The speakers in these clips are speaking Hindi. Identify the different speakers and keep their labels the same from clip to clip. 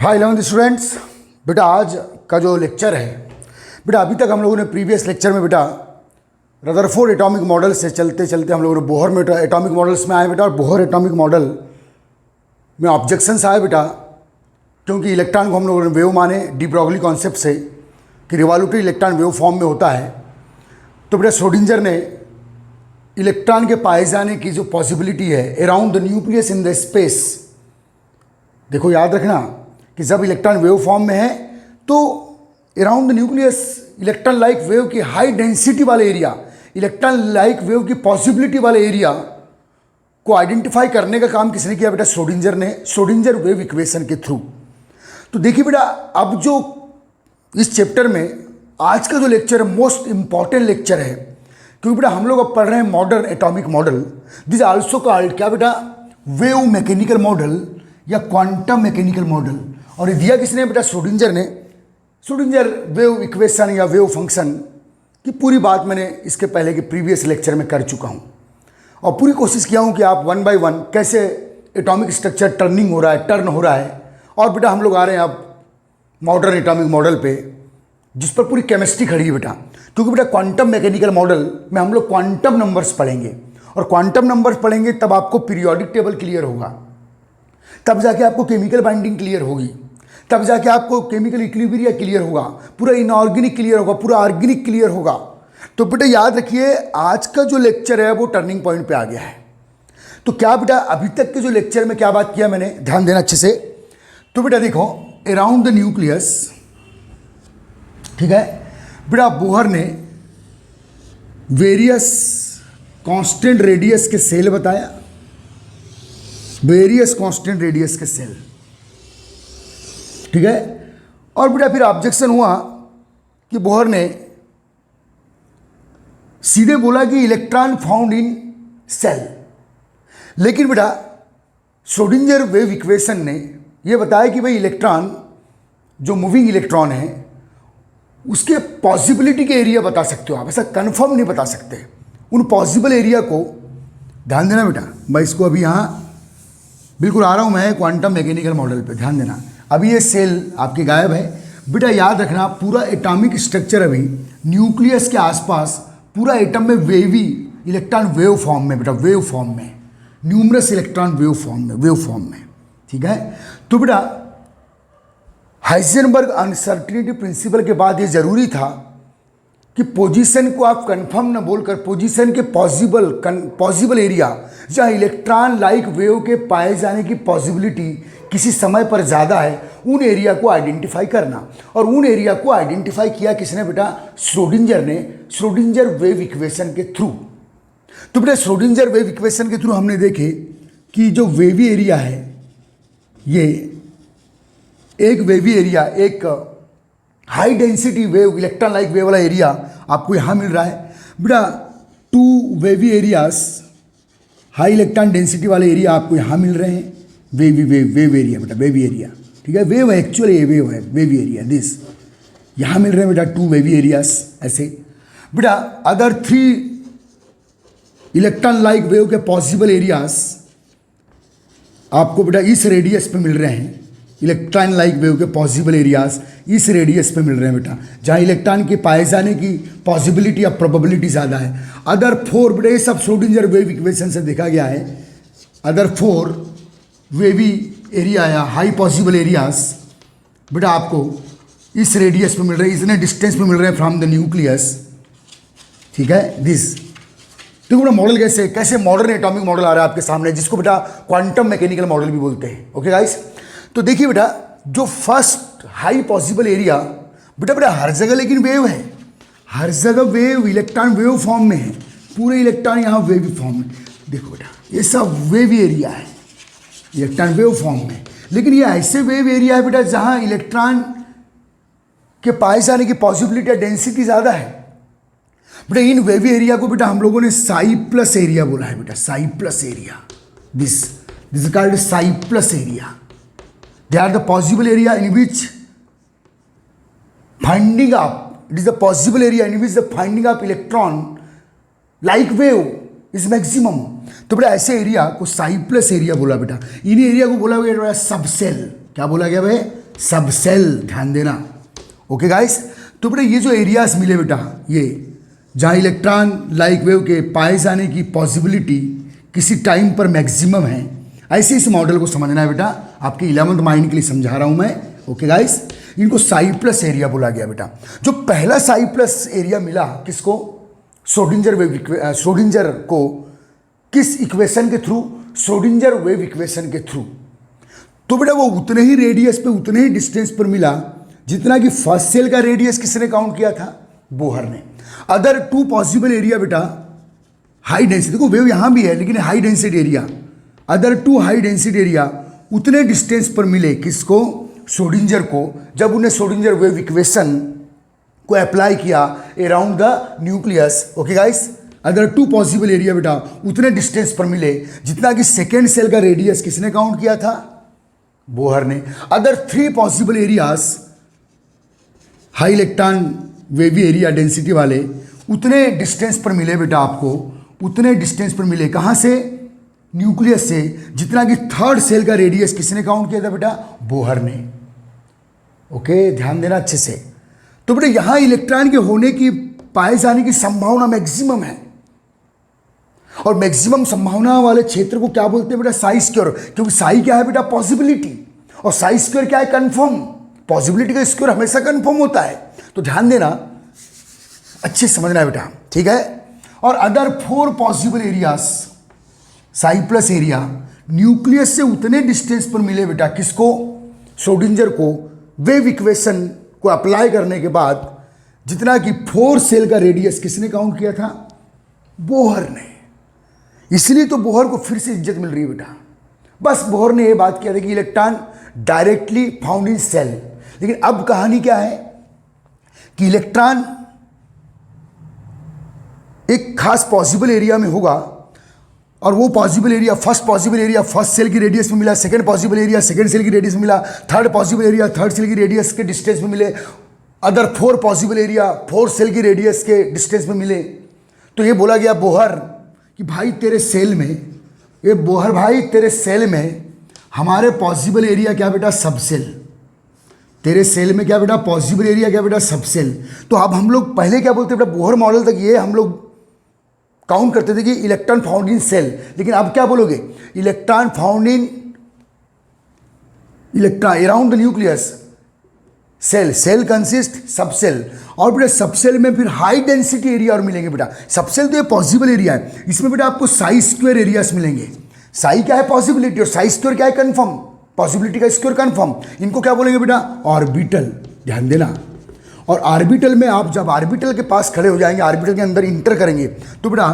Speaker 1: हाय 11th स्टूडेंट्स। बेटा आज का जो लेक्चर है, बेटा अभी तक हम लोगों ने प्रीवियस लेक्चर में बेटा रदरफोर्ड एटॉमिक मॉडल से चलते चलते हम लोगों ने बोहर में एटॉमिक मॉडल्स में आए बेटा। और बोहर एटॉमिक मॉडल में ऑब्जेक्शंस आए बेटा, क्योंकि इलेक्ट्रॉन को हम लोगों ने वेव माने डी ब्रॉगली कॉन्सेप्ट से कि रिवॉल्यूटरी इलेक्ट्रॉन वेव फॉर्म में होता है। तो बेटा श्रोडिंजर ने इलेक्ट्रॉन के पाए जाने की जो पॉसिबिलिटी है around the nucleus in the space, देखो याद रखना कि जब इलेक्ट्रॉन वेव फॉर्म में है तो around the nucleus electron like wave की हाई डेंसिटी वाले एरिया, इलेक्ट्रॉन लाइक वेव की पॉसिबिलिटी वाले एरिया को आइडेंटिफाई करने का काम किसने किया बेटा? श्रोडिंजर ने, श्रोडिंजर वेव इक्वेशन के थ्रू। तो देखिए बेटा, अब जो इस चैप्टर में आज का जो लेक्चर है मोस्ट इंपॉर्टेंट लेक्चर है, क्योंकि बेटा हम लोग अब पढ़ रहे हैं modern atomic model. This also called क्या बेटा? वेव मैकेनिकल मॉडल या क्वांटम मैकेनिकल मॉडल। और ये दिया किसने बेटा? श्रोडिंजर ने। श्रोडिंजर वेव इक्वेशन या वेव फंक्शन की पूरी बात मैंने इसके पहले के प्रीवियस लेक्चर में कर चुका हूँ, और पूरी कोशिश किया हूँ कि आप वन बाय वन कैसे एटॉमिक स्ट्रक्चर टर्निंग हो रहा है, टर्न हो रहा है। और बेटा हम लोग आ रहे हैं अब मॉडर्न एटॉमिक मॉडल पे, जिस पर पूरी केमिस्ट्री खड़ी है बेटा। क्योंकि बेटा क्वांटम मैकेनिकल मॉडल में हम लोग क्वांटम नंबर्स पढ़ेंगे, और क्वांटम नंबर्स पढ़ेंगे तब आपको पीरियोडिक टेबल क्लियर होगा, तब जाके आपको केमिकल बाइंडिंग क्लियर होगी, तब जाके आपको केमिकल इक्विलिब्रियम क्लियर होगा, पूरा इनऑर्गेनिक क्लियर होगा, पूरा ऑर्गेनिक क्लियर होगा। तो बेटा याद रखिए, आज का जो लेक्चर है वो टर्निंग पॉइंट पे आ गया है। तो क्या बेटा अभी तक के जो लेक्चर में क्या बात किया मैंने, ध्यान देना अच्छे से। तो बेटा देखो, अराउंड द न्यूक्लियस, ठीक है बेटा, बोहर ने वेरियस कांस्टेंट रेडियस के सेल बताया, वेरियस कांस्टेंट रेडियस के सेल, ठीक है। और बेटा फिर ऑब्जेक्शन हुआ कि बोहर ने सीधे बोला कि इलेक्ट्रॉन फाउंड इन सेल, लेकिन बेटा श्रोडिंजर वेव इक्वेशन ने यह बताया कि भाई इलेक्ट्रॉन जो मूविंग इलेक्ट्रॉन है उसके पॉसिबिलिटी के एरिया बता सकते हो आप, ऐसा कंफर्म नहीं बता सकते। उन पॉसिबल एरिया को ध्यान देना बेटा। मैं इसको अभी यहाँ बिल्कुल आ रहा हूँ मैं क्वांटम मैकेनिकल मॉडल पे, ध्यान देना। अभी ये सेल आपके गायब है बेटा, याद रखना पूरा एटॉमिक स्ट्रक्चर अभी न्यूक्लियस के आसपास पूरा एटम में वेवी इलेक्ट्रॉन वेव फॉर्म में बेटा, वेव फॉर्म में, न्यूमरस इलेक्ट्रॉन वेव फॉर्म में, वेव फॉर्म में, ठीक है। तो बेटा हाइजेनबर्ग अनसर्टेनिटी प्रिंसिपल के बाद ये जरूरी था कि पोजीशन को आप कंफर्म न बोलकर पोजीशन के पॉसिबल एरिया जहाँ इलेक्ट्रॉन लाइक वेव के पाए जाने की पॉसिबिलिटी किसी समय पर ज़्यादा है, उन एरिया को आइडेंटिफाई करना। और उन एरिया को आइडेंटिफाई किया किसने बेटा? श्रोडिंजर ने, श्रोडिंजर वेव इक्वेशन के थ्रू। तो बेटा श्रोडिंजर वेव इक्वेशन के थ्रू हमने देखे कि जो वेवी एरिया है, ये एक वेवी एरिया, एक high density wave electron like wave वाला एरिया आपको यहाँ मिल रहा है बेटा। Two wavy areas, high electron density वाले एरिया आपको यहाँ मिल रहे हैं, वेव एरिया बेटा, वेवी एरिया, ठीक है। वेव है एक्चुअली, ये वेव है, वेवी एरिया दिस यहाँ मिल रहे हैं बेटा, टू वेवी एरियाज ऐसे बेटा। Other three electron like wave के पॉसिबल एरियाज आपको बेटा इस रेडियस पे मिल रहे हैं, इलेक्ट्रॉन लाइक वेव के पॉसिबल एरियाज इस रेडियस पे मिल रहे हैं बेटा, जहाँ इलेक्ट्रॉन के पाए जाने की पॉसिबिलिटी या प्रोबेबिलिटी ज़्यादा है। अदर फोर बेटा, ये सब श्रोडिंजर वेव इक्वेशन से देखा गया है। अदर फोर वेवी एरिया या हाई पॉसिबल एरियाज बेटा आपको इस रेडियस पे मिल रहे हैं, इतने डिस्टेंस पे मिल रहे हैं फ्रॉम द न्यूक्लियस, ठीक है दिस। तो बेटा मॉडल कैसे कैसे मॉडर्न एटॉमिक मॉडल आ रहा है आपके सामने, जिसको बेटा क्वांटम मैकेनिकल मॉडल भी बोलते हैं। ओके गाइस, तो देखिए बेटा, जो फर्स्ट हाई पॉसिबल एरिया बेटा हर जगह लेकिन वेव है, हर जगह वेव इलेक्ट्रॉन वेव फॉर्म में है, पूरे इलेक्ट्रॉन यहाँ वेव फॉर्म में। देखो बेटा ये सब वेव एरिया है, इलेक्ट्रॉन वेव फॉर्म में, लेकिन ये ऐसे वेव एरिया है बेटा जहाँ इलेक्ट्रॉन के पाए जाने की पॉसिबिलिटी या डेंसिटी ज़्यादा है बेटा। इन वेव एरिया को बेटा हम लोगों ने साई प्लस एरिया बोला है बेटा, Sai plus area, this is called Sai plus area. They are the possible area in which finding up, it is the possible area in which the finding up electron like wave is maximum। तो बेटा ऐसे एरिया को साई प्लस एरिया बोला बेटा। इन एरिया को बोला गया सबसेल, क्या बोला गया भाई? सब सेल, ध्यान देना। ओके गाइस, तो बेटा ये जो एरियाज मिले बेटा, ये जहाँ इलेक्ट्रॉन लाइक वेव के पाए जाने की पॉसिबिलिटी किसी टाइम पर मैक्सिमम है, ऐसे इस मॉडल को समझना है बेटा। आपके 11th माइंड के लिए समझा रहा हूँ मैं। ओके गाइस, इनको साई प्लस एरिया बोला गया बेटा। जो पहला साई प्लस एरिया मिला किसको, श्रोडिंजर को, किस इक्वेशन के थ्रू, श्रोडिंजर वेव इक्वेशन के थ्रू। तो बेटा वो उतने ही रेडियस पे, उतने ही डिस्टेंस पर मिला जितना कि फर्स्ट सेल का रेडियस किसने काउंट किया था, बोहर ने। अदर टू पॉसिबल एरिया बेटा, हाई डेंसिटी, देखो वेव यहां भी है लेकिन high density area, other two high density area उतने डिस्टेंस पर मिले किसको, श्रोडिंजर को, जब उन्हें श्रोडिंजर वेव इक्वेशन को अप्लाई किया around the nucleus. Okay guys, other two possible area बेटा उतने डिस्टेंस पर मिले जितना कि सेकेंड सेल का रेडियस किसने काउंट किया था, बोहर ने। Other three possible areas, high electron wavy area density वाले, उतने डिस्टेंस पर मिले बेटा आपको, उतने डिस्टेंस पर मिले कहाँ से, न्यूक्लियस से, जितना कि थर्ड सेल का रेडियस किसने काउंट किया था बेटा, बोहर ने। ओके, ध्यान देना अच्छे से। तो बेटा यहां इलेक्ट्रॉन के होने की, पाए जाने की संभावना मैक्सिमम है, और मैक्सिमम संभावना वाले क्षेत्र को क्या बोलते हैं बेटा, साई स्क्वायर। क्योंकि साई क्या है बेटा, पॉसिबिलिटी, और साई स्क्वायर क्या है, कंफर्म। पॉसिबिलिटी का स्क्वायर हमेशा कंफर्म होता है। तो ध्यान देना, अच्छे समझना है बेटा, ठीक है। और other four possible areas, Sai plus area nucleus से उतने डिस्टेंस पर मिले बेटा किसको, श्रोडिंजर को, वेव इक्वेशन को अप्लाई करने के बाद, जितना कि फोर सेल का रेडियस किसने काउंट किया था, बोहर ने। इसलिए तो बोहर को फिर से इज्जत मिल रही है बेटा। बस बोहर ने यह बात किया था कि electron directly found in shell. लेकिन अब कहानी क्या है कि इलेक्ट्रॉन एक खास पॉसिबल एरिया में होगा, और वो possible area, first possible area first shell की रेडियस में मिला, second possible area second shell की रेडियस में मिला, third possible area third shell की रेडियस के डिस्टेंस में मिले, other four possible area fourth shell की रेडियस के डिस्टेंस में मिले। तो ये बोला गया बोहर कि भाई तेरे सेल में, ये बोहर भाई तेरे सेल में हमारे पॉसिबल एरिया क्या बेटा, सब सेल। तेरे सेल में क्या बेटा, पॉसिबल एरिया क्या बेटा, सब सेल। तो अब हम लोग पहले क्या बोलते बेटा, बोहर मॉडल तक ये हम लोग काउंट करते थे कि इलेक्ट्रॉन फाउंड इन सेल। लेकिन अब क्या बोलोगे, electron found in, electron around the nucleus, shell, shell consist subshell. और बेटा सब सेल में फिर हाई डेंसिटी एरिया और मिलेंगे बेटा। सब सेल तो ये पॉसिबल एरिया है, इसमें बेटा आपको साई स्क्वायर एरियाज मिलेंगे। साई क्या है, पॉसिबिलिटी, और साई स्क्वायर क्या है, कंफर्म। पॉसिबिलिटी का स्क्वायर कंफर्म, इनको क्या बोलेंगे बेटा, ऑर्बिटल। ध्यान देना। और ऑर्बिटल में आप जब ऑर्बिटल के पास खड़े हो जाएंगे, ऑर्बिटल के अंदर इंटर करेंगे, तो बेटा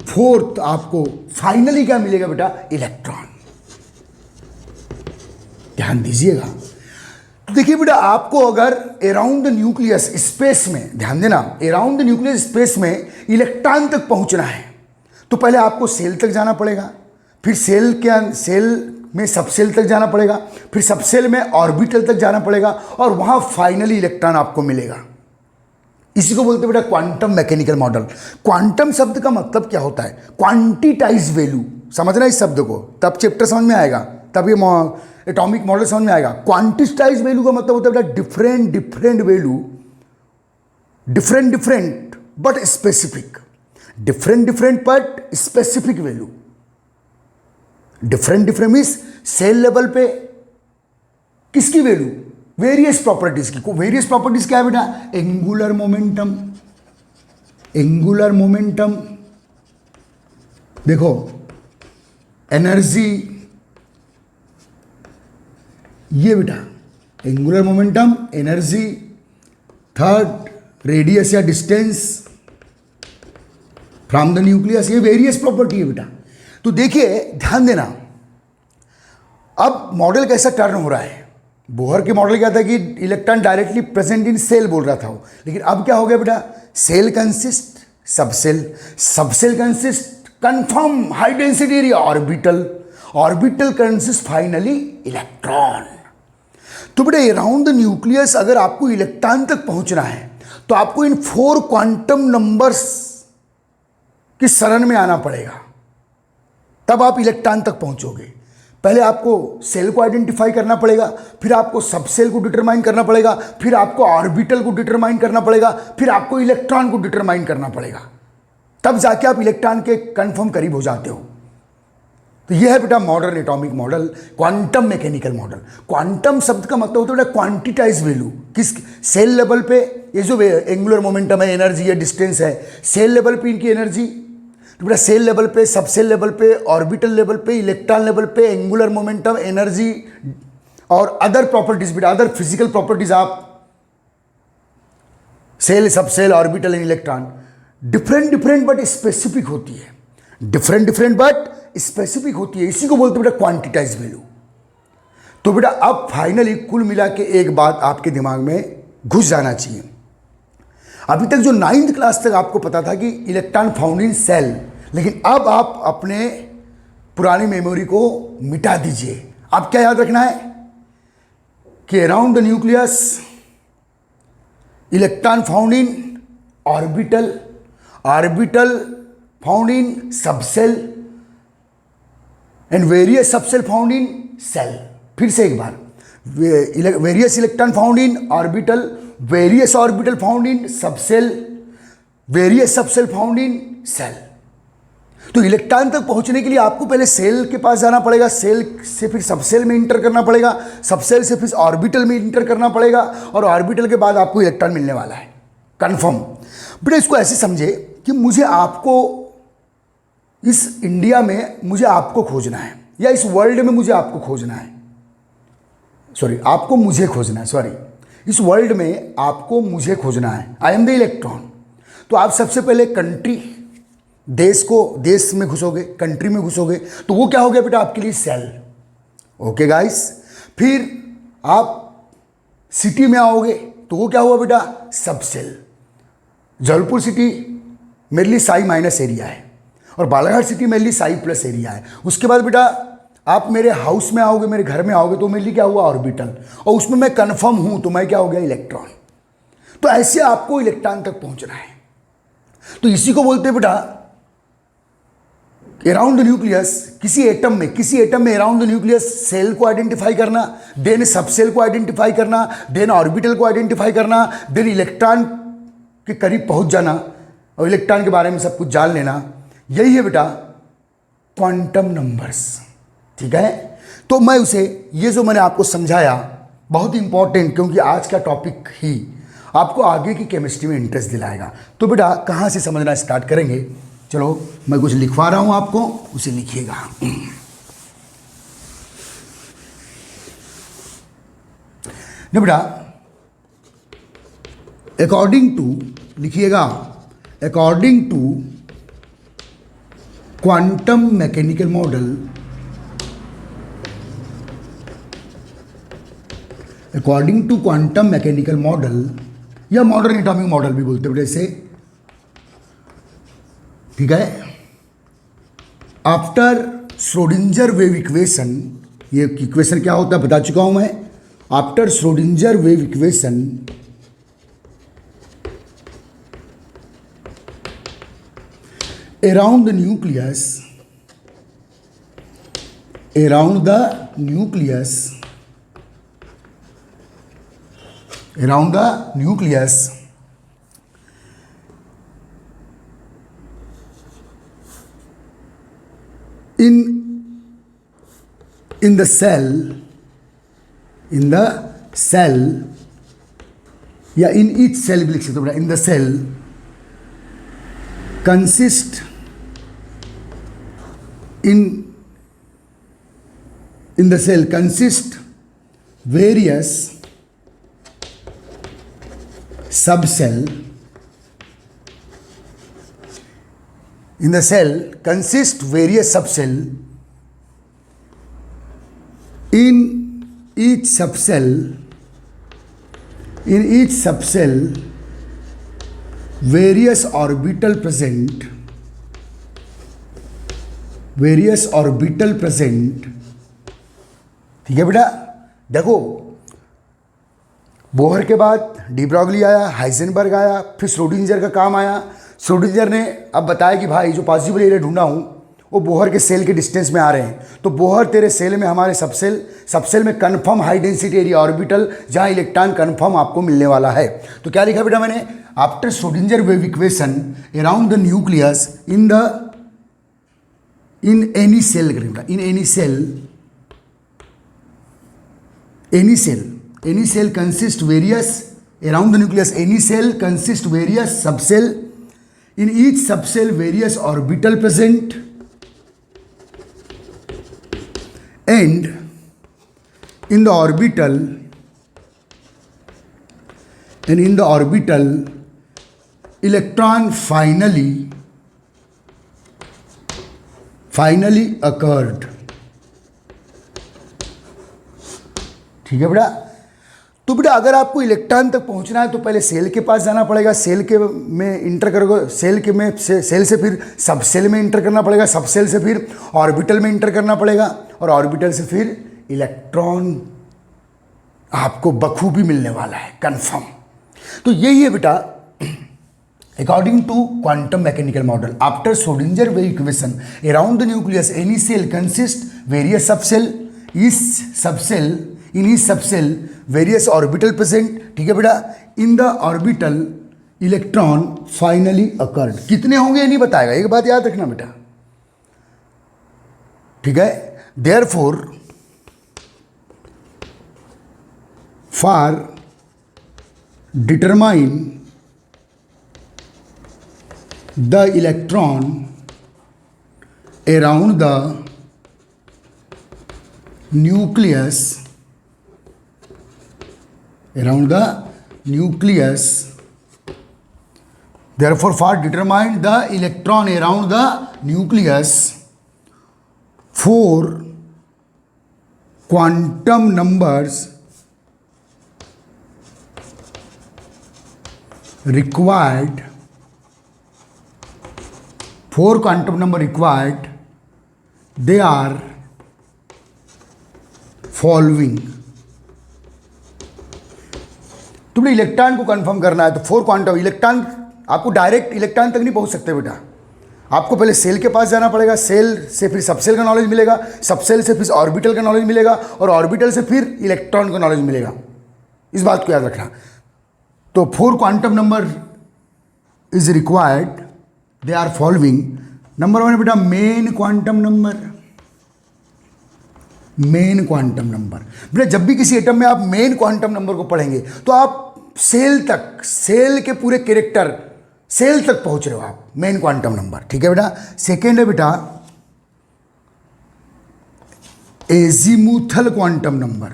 Speaker 1: फोर्थ आपको फाइनली क्या मिलेगा बेटा, इलेक्ट्रॉन। ध्यान दीजिएगा। तो देखिए बेटा, आपको अगर अराउंड द न्यूक्लियस स्पेस में, ध्यान देना, अराउंड द न्यूक्लियस स्पेस में इलेक्ट्रॉन तक पहुंचना है, तो पहले आपको सेल तक जाना पड़ेगा, फिर सेल में सब सेल तक जाना पड़ेगा, फिर सब सेल में ऑर्बिटल तक जाना पड़ेगा, और वहां फाइनली इलेक्ट्रॉन आपको मिलेगा। इसी को बोलते हैं बेटा क्वांटम मैकेनिकल मॉडल। क्वांटम शब्द का मतलब क्या होता है, क्वांटिटाइज वैल्यू। समझना इस शब्द को, तब चैप्टर समझ में आएगा, तब ये एटॉमिक मॉडल समझ में आएगा। क्वांटिटाइज वैल्यू का मतलब होता है बेटा different value, different but specific, different but specific value. Different means shell level पे किसकी वैल्यू, वेरियस प्रॉपर्टीज की। वेरियस प्रॉपर्टीज क्या है बेटा, एंगुलर मोमेंटम, देखो एनर्जी, ये बेटा angular momentum, energy, third radius या डिस्टेंस फ्रॉम द न्यूक्लियस, ये वेरियस प्रॉपर्टी है बेटा। तो देखिए ध्यान देना, अब मॉडल कैसा टर्न हो रहा है। बोहर के मॉडल क्या था कि electron directly present in shell बोल रहा था वो, लेकिन अब क्या हो गया बेटा, shell consist subshell consist confirm high density area orbital consist finally electron. तो बेटा अराउंड द न्यूक्लियस अगर आपको इलेक्ट्रॉन तक पहुंचना है तो आपको इन 4 क्वांटम नंबर्स की शरण में आना पड़ेगा, तब आप इलेक्ट्रॉन तक पहुंचोगे। पहले आपको सेल को आइडेंटिफाई करना पड़ेगा, फिर आपको सब सेल को डिटरमाइन करना पड़ेगा, फिर आपको ऑर्बिटल को डिटरमाइन करना पड़ेगा, फिर आपको इलेक्ट्रॉन को डिटरमाइन करना पड़ेगा, तब जाके आप इलेक्ट्रॉन के कंफर्म करीब हो जाते हो। तो यह है बेटा modern atomic model, quantum mechanical model. Quantum शब्द का मतलब होता है बेटा क्वांटिटाइज वैल्यू, किस सेल लेवल पे ये जो एंगुलर मोमेंटम है, एनर्जी है, डिस्टेंस है, सेल लेवल पे इनकी एनर्जी, तो बेटा सेल लेवल पे, सब सेल लेवल पे, ऑर्बिटल लेवल पे, इलेक्ट्रॉन लेवल पे, एंगुलर मोमेंटम, एनर्जी और अदर प्रॉपर्टीज बेटा, अदर फिजिकल प्रॉपर्टीज आप shell, subshell, orbital and electron different but specific होती है, डिफरेंट बट स्पेसिफिक होती है, इसी को बोलते हैं बेटा क्वांटिटाइज वैल्यू। तो बेटा अब फाइनली कुल मिला के एक बात आपके दिमाग में घुस जाना चाहिए। अभी तक जो 9th क्लास तक आपको पता था कि इलेक्ट्रॉन फाउंड इन सेल, लेकिन अब आप अपने पुरानी मेमोरी को मिटा दीजिए। अब क्या याद रखना है कि around the nucleus electron found in orbital, orbital found in subshell and various subshell found in shell. फिर से एक बार, various electron found in orbital, various orbital found in subshell, various subshell found in shell. तो इलेक्ट्रॉन तक पहुंचने के लिए आपको पहले सेल के पास जाना पड़ेगा, सेल से फिर सबसेल में इंटर करना पड़ेगा, सबसेल से फिर ऑर्बिटल में इंटर करना पड़ेगा और ऑर्बिटल के बाद आपको इलेक्ट्रॉन मिलने वाला है, कंफर्म। बेटा इसको ऐसे समझे कि मुझे आपको इस इंडिया में मुझे आपको खोजना है, या इस वर्ल्ड में मुझे आपको खोजना है, सॉरी आपको मुझे खोजना है, सॉरी इस वर्ल्ड में आपको मुझे खोजना है, आई एम द इलेक्ट्रॉन। तो आप सबसे पहले कंट्री, देश में घुसोगे, कंट्री में घुसोगे, तो वो क्या हो गया बेटा आपके लिए सेल। ओके गाइस, फिर आप सिटी में आओगे तो वो क्या हुआ बेटा सब सेल। जबलपुर सिटी मेरे लिए साई माइनस एरिया है और बालाघाट सिटी मेरे लिए साई प्लस एरिया है। उसके बाद बेटा आप मेरे हाउस में आओगे, मेरे घर में आओगे तो मेरे लिए क्या हुआ ऑर्बिटल, और उसमें मैं कंफर्म हूं तो मैं क्या हो गया इलेक्ट्रॉन। तो ऐसे आपको इलेक्ट्रॉन तक पहुंचना है। तो इसी को बोलते हैं बेटा अराउंड द न्यूक्लियस, किसी एटम में अराउंड द न्यूक्लियस सेल को आइडेंटिफाई करना, देन सब सेल को आइडेंटिफाई करना, देन ऑर्बिटल को आइडेंटिफाई करना, देन इलेक्ट्रॉन के करीब पहुंच जाना और इलेक्ट्रॉन के बारे में सब कुछ जान लेना। यही है बेटा क्वांटम नंबर्स, ठीक है। तो मैं उसे, ये जो मैंने आपको समझाया बहुत इंपॉर्टेंट, क्योंकि आज का टॉपिक ही आपको आगे की केमिस्ट्री में इंटरेस्ट दिलाएगा। तो बेटा कहाँ से समझना स्टार्ट करेंगे, चलो मैं कुछ लिखवा रहा हूँ आपको, उसे लिखिएगा। ना बेटा अकॉर्डिंग टू, लिखिएगा according to quantum mechanical model, according to quantum mechanical model या मॉडर्न एटॉमिक मॉडल भी बोलते हैं इसे, ठीक है। आफ्टर श्रोडिंजर वेव इक्वेशन, ये इक्वेशन क्या होता है बता चुका हूं मैं। After Schrodinger wave equation around the nucleus, around the nucleus, around the nucleus in the cell, in the cell या in each cell भी लिख सकते हो, in the cell consist in the cell consist various subcell, in the cell consist various subcell, in each subcell various orbital present, ठीक है बेटा। देखो बोहर के बाद डी ब्रॉगली आया, हाइजेनबर्ग आया, फिर श्रोडिंजर का काम आया। श्रोडिंजर ने अब बताया कि भाई जो पॉसिबल एरिया ढूंढा हूँ वो बोहर के सेल के डिस्टेंस में आ रहे हैं, तो बोहर तेरे सेल में हमारे सबसेल में confirm high density area orbital जहाँ इलेक्ट्रॉन कन्फर्म आपको मिलने वाला है। तो क्या लिखा बेटा मैंने, after Schrodinger wave equation around the nucleus in any shell, any cell consist various around the nucleus, any cell consist various subcell, in each subcell various orbital present, and in the orbital electron finally occurred। ठीक है बेटा। तो बेटा अगर आपको इलेक्ट्रॉन तक पहुंचना है तो पहले सेल के पास जाना पड़ेगा, सेल में इंटर करोगे, सेल से फिर सबसेल में इंटर करना पड़ेगा, सबसेल से फिर ऑर्बिटल में इंटर करना पड़ेगा, और ऑर्बिटल से फिर इलेक्ट्रॉन आपको बखूबी मिलने वाला है, कंफर्म। तो यही है बेटा according to quantum mechanical model after Schrodinger wave equation around the nucleus any shell consist various subshell, in each subcell various orbital present। ठीक है बेटा, in the orbital electron finally occurred. कितने होंगे ये नहीं बताएगा, एक बात याद रखना बेटा, ठीक है। Therefore for determine the electron around the nucleus, therefore for determine the electron around the nucleus, 4 quantum numbers required, 4 quantum number required, they are following. तुमने इलेक्ट्रॉन को कंफर्म करना है तो 4 क्वांटम इलेक्ट्रॉन, आपको डायरेक्ट इलेक्ट्रॉन तक नहीं पहुंच सकते बेटा, आपको पहले सेल के पास जाना पड़ेगा, सेल से फिर सबसेल का नॉलेज मिलेगा, सबसेल से फिर ऑर्बिटल का नॉलेज मिलेगा, और ऑर्बिटल से फिर इलेक्ट्रॉन का नॉलेज मिलेगा। इस बात को याद रखना। तो 4 quantum number is required, they are following. Number 1 बेटा main quantum number, main quantum number. बेटा जब भी किसी एटम में आप मेन क्वांटम नंबर को पढ़ेंगे तो आप सेल के पूरे कैरेक्टर, सेल तक पहुंच रहे हो आप, मेन क्वांटम नंबर। ठीक है बेटा। सेकेंड है बेटा एजीमुथल क्वांटम नंबर।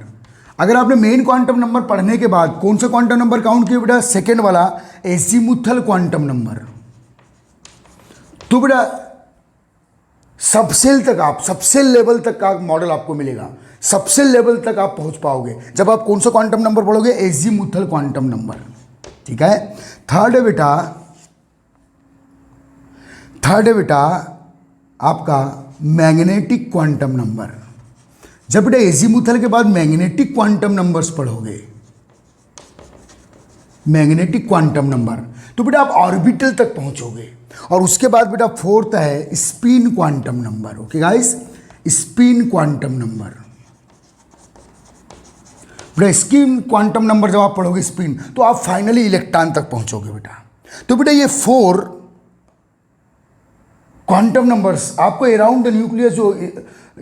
Speaker 1: अगर आपने मेन क्वांटम नंबर पढ़ने के बाद कौन सा क्वांटम नंबर काउंट किया बेटा, सेकेंड वाला एजीमुथल क्वांटम नंबर। तो बेटा सबसेल तक आप, सबसेल लेवल तक का मॉडल आपको मिलेगा, सबसेल लेवल तक आप पहुंच पाओगे जब आप कौन सा क्वांटम नंबर पढ़ोगे, एजीमुथल क्वांटम नंबर। ठीक है। थर्ड है बेटा आपका मैग्नेटिक क्वांटम नंबर। जब बेटा एजीमुथल के बाद मैग्नेटिक क्वांटम नंबर्स पढ़ोगे, मैग्नेटिक क्वांटम नंबर, तो बेटा आप ऑर्बिटल तक पहुंचोगे। और उसके बाद बेटा फोर्थ है spin quantum number. Okay guys, spin quantum number. बेटा स्पिन क्वांटम नंबर जब आप पढ़ोगे स्पिन, तो आप फाइनली इलेक्ट्रॉन तक पहुंचोगे बेटा। तो बेटा ये 4 क्वांटम नंबर्स आपको अराउंड द न्यूक्लियस, जो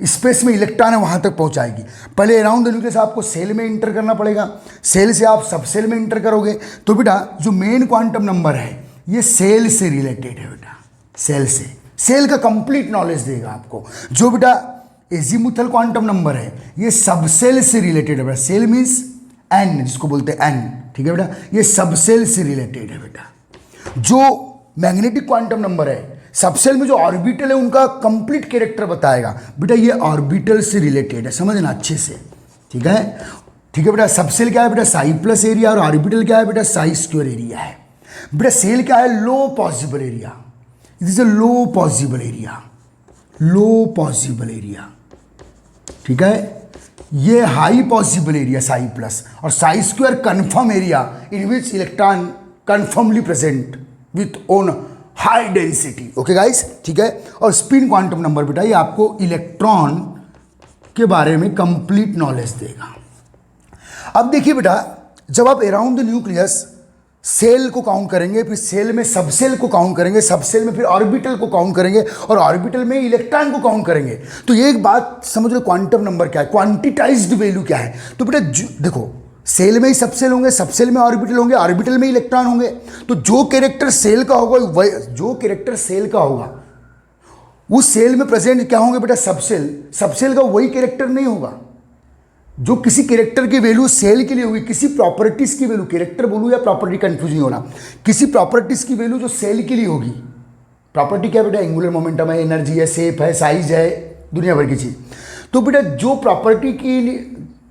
Speaker 1: स्पेस में इलेक्ट्रॉन है वहां तक पहुंचाएगी। पहले अराउंड द न्यूक्लियस आपको सेल में इंटर करना पड़ेगा, सेल से आप सब सेल में इंटर करोगे। तो बेटा जो मेन क्वांटम नंबर है ये सेल से रिलेटेड है बेटा, सेल से, सेल का कंप्लीट नॉलेज देगा आपको। जो बेटा एजीमुथल क्वांटम नंबर है ये सबसेल से रिलेटेड है बेटा, सेल मीन्स एन, जिसको बोलते हैं एन। ठीक है बेटा, ये सबसेल से रिलेटेड है बेटा। जो मैग्नेटिक क्वांटम नंबर है सबसेल में जो ऑर्बिटल है उनका कंप्लीट कैरेक्टर बताएगा बेटा, ये ऑर्बिटल से रिलेटेड है, समझना अच्छे से। ठीक है, ठीक है बेटा। सबसेल क्या है बेटा, साई प्लस एरिया, और ऑर्बिटल क्या है बेटा, साई स्क्वायर एरिया है बेटा। सेल क्या है, low possible area, it is a low possible area, low possible area. ठीक है, ये high possible area psi plus, और psi square confirm area in which electron confirmly present with own high density. Okay guys, ठीक है। और स्पिन क्वांटम नंबर बेटा ये आपको इलेक्ट्रॉन के बारे में कंप्लीट नॉलेज देगा। अब देखिए बेटा, जब आप अराउंड द न्यूक्लियस सेल को काउंट करेंगे, फिर सेल में सबसेल को काउंट करेंगे, सबसेल में फिर ऑर्बिटल को काउंट करेंगे, और ऑर्बिटल में इलेक्ट्रॉन को काउंट करेंगे, तो ये एक बात समझ लो, क्वांटम नंबर क्या है, क्वांटिटाइज्ड वैल्यू क्या है। तो बेटा देखो, सेल में ही सबसेल होंगे, सबसेल में ऑर्बिटल होंगे, ऑर्बिटल में इलेक्ट्रॉन होंगे, तो जो कैरेक्टर सेल का होगा जो कैरेक्टर सेल का होगा उस सेल में प्रेजेंट क्या होंगे बेटा, सबसेल। सबसेल का वही कैरेक्टर नहीं होगा जो किसी कैरेक्टर की वैल्यू सेल के लिए होगी, किसी प्रॉपर्टीज की वैल्यू, कैरेक्टर बोलूँ या प्रॉपर्टी कंफ्यूज नहीं होना, किसी प्रॉपर्टीज की वैल्यू जो सेल के लिए होगी। प्रॉपर्टी क्या बेटा, एंगुलर मोमेंटम है, एनर्जी है, शेप है, साइज है, दुनिया भर की चीज। तो बेटा जो प्रॉपर्टी की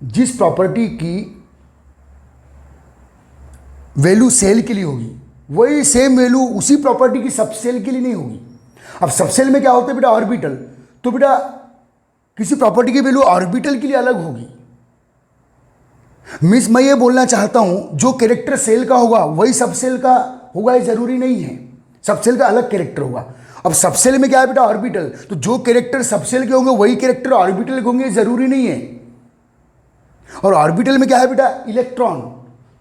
Speaker 1: जिस प्रॉपर्टी की वैल्यू सेल के लिए होगी वही सेम वैल्यू उसी प्रॉपर्टी की सबसेल के लिए नहीं होगी। अब सबसेल में क्या होता है बेटा, ऑर्बिटल। तो बेटा किसी प्रॉपर्टी की वैल्यू ऑर्बिटल के लिए अलग होगी। मीन्स मैं ये बोलना चाहता हूं जो कैरेक्टर सेल का होगा वही सबसेल का होगा, ये जरूरी नहीं है, सबसेल का अलग कैरेक्टर होगा। अब सबसेल में क्या है बेटा, ऑर्बिटल। तो जो कैरेक्टर सबसेल के होंगे वही कैरेक्टर ऑर्बिटल के होंगे, जरूरी नहीं है। और ऑर्बिटल में क्या है बेटा, इलेक्ट्रॉन।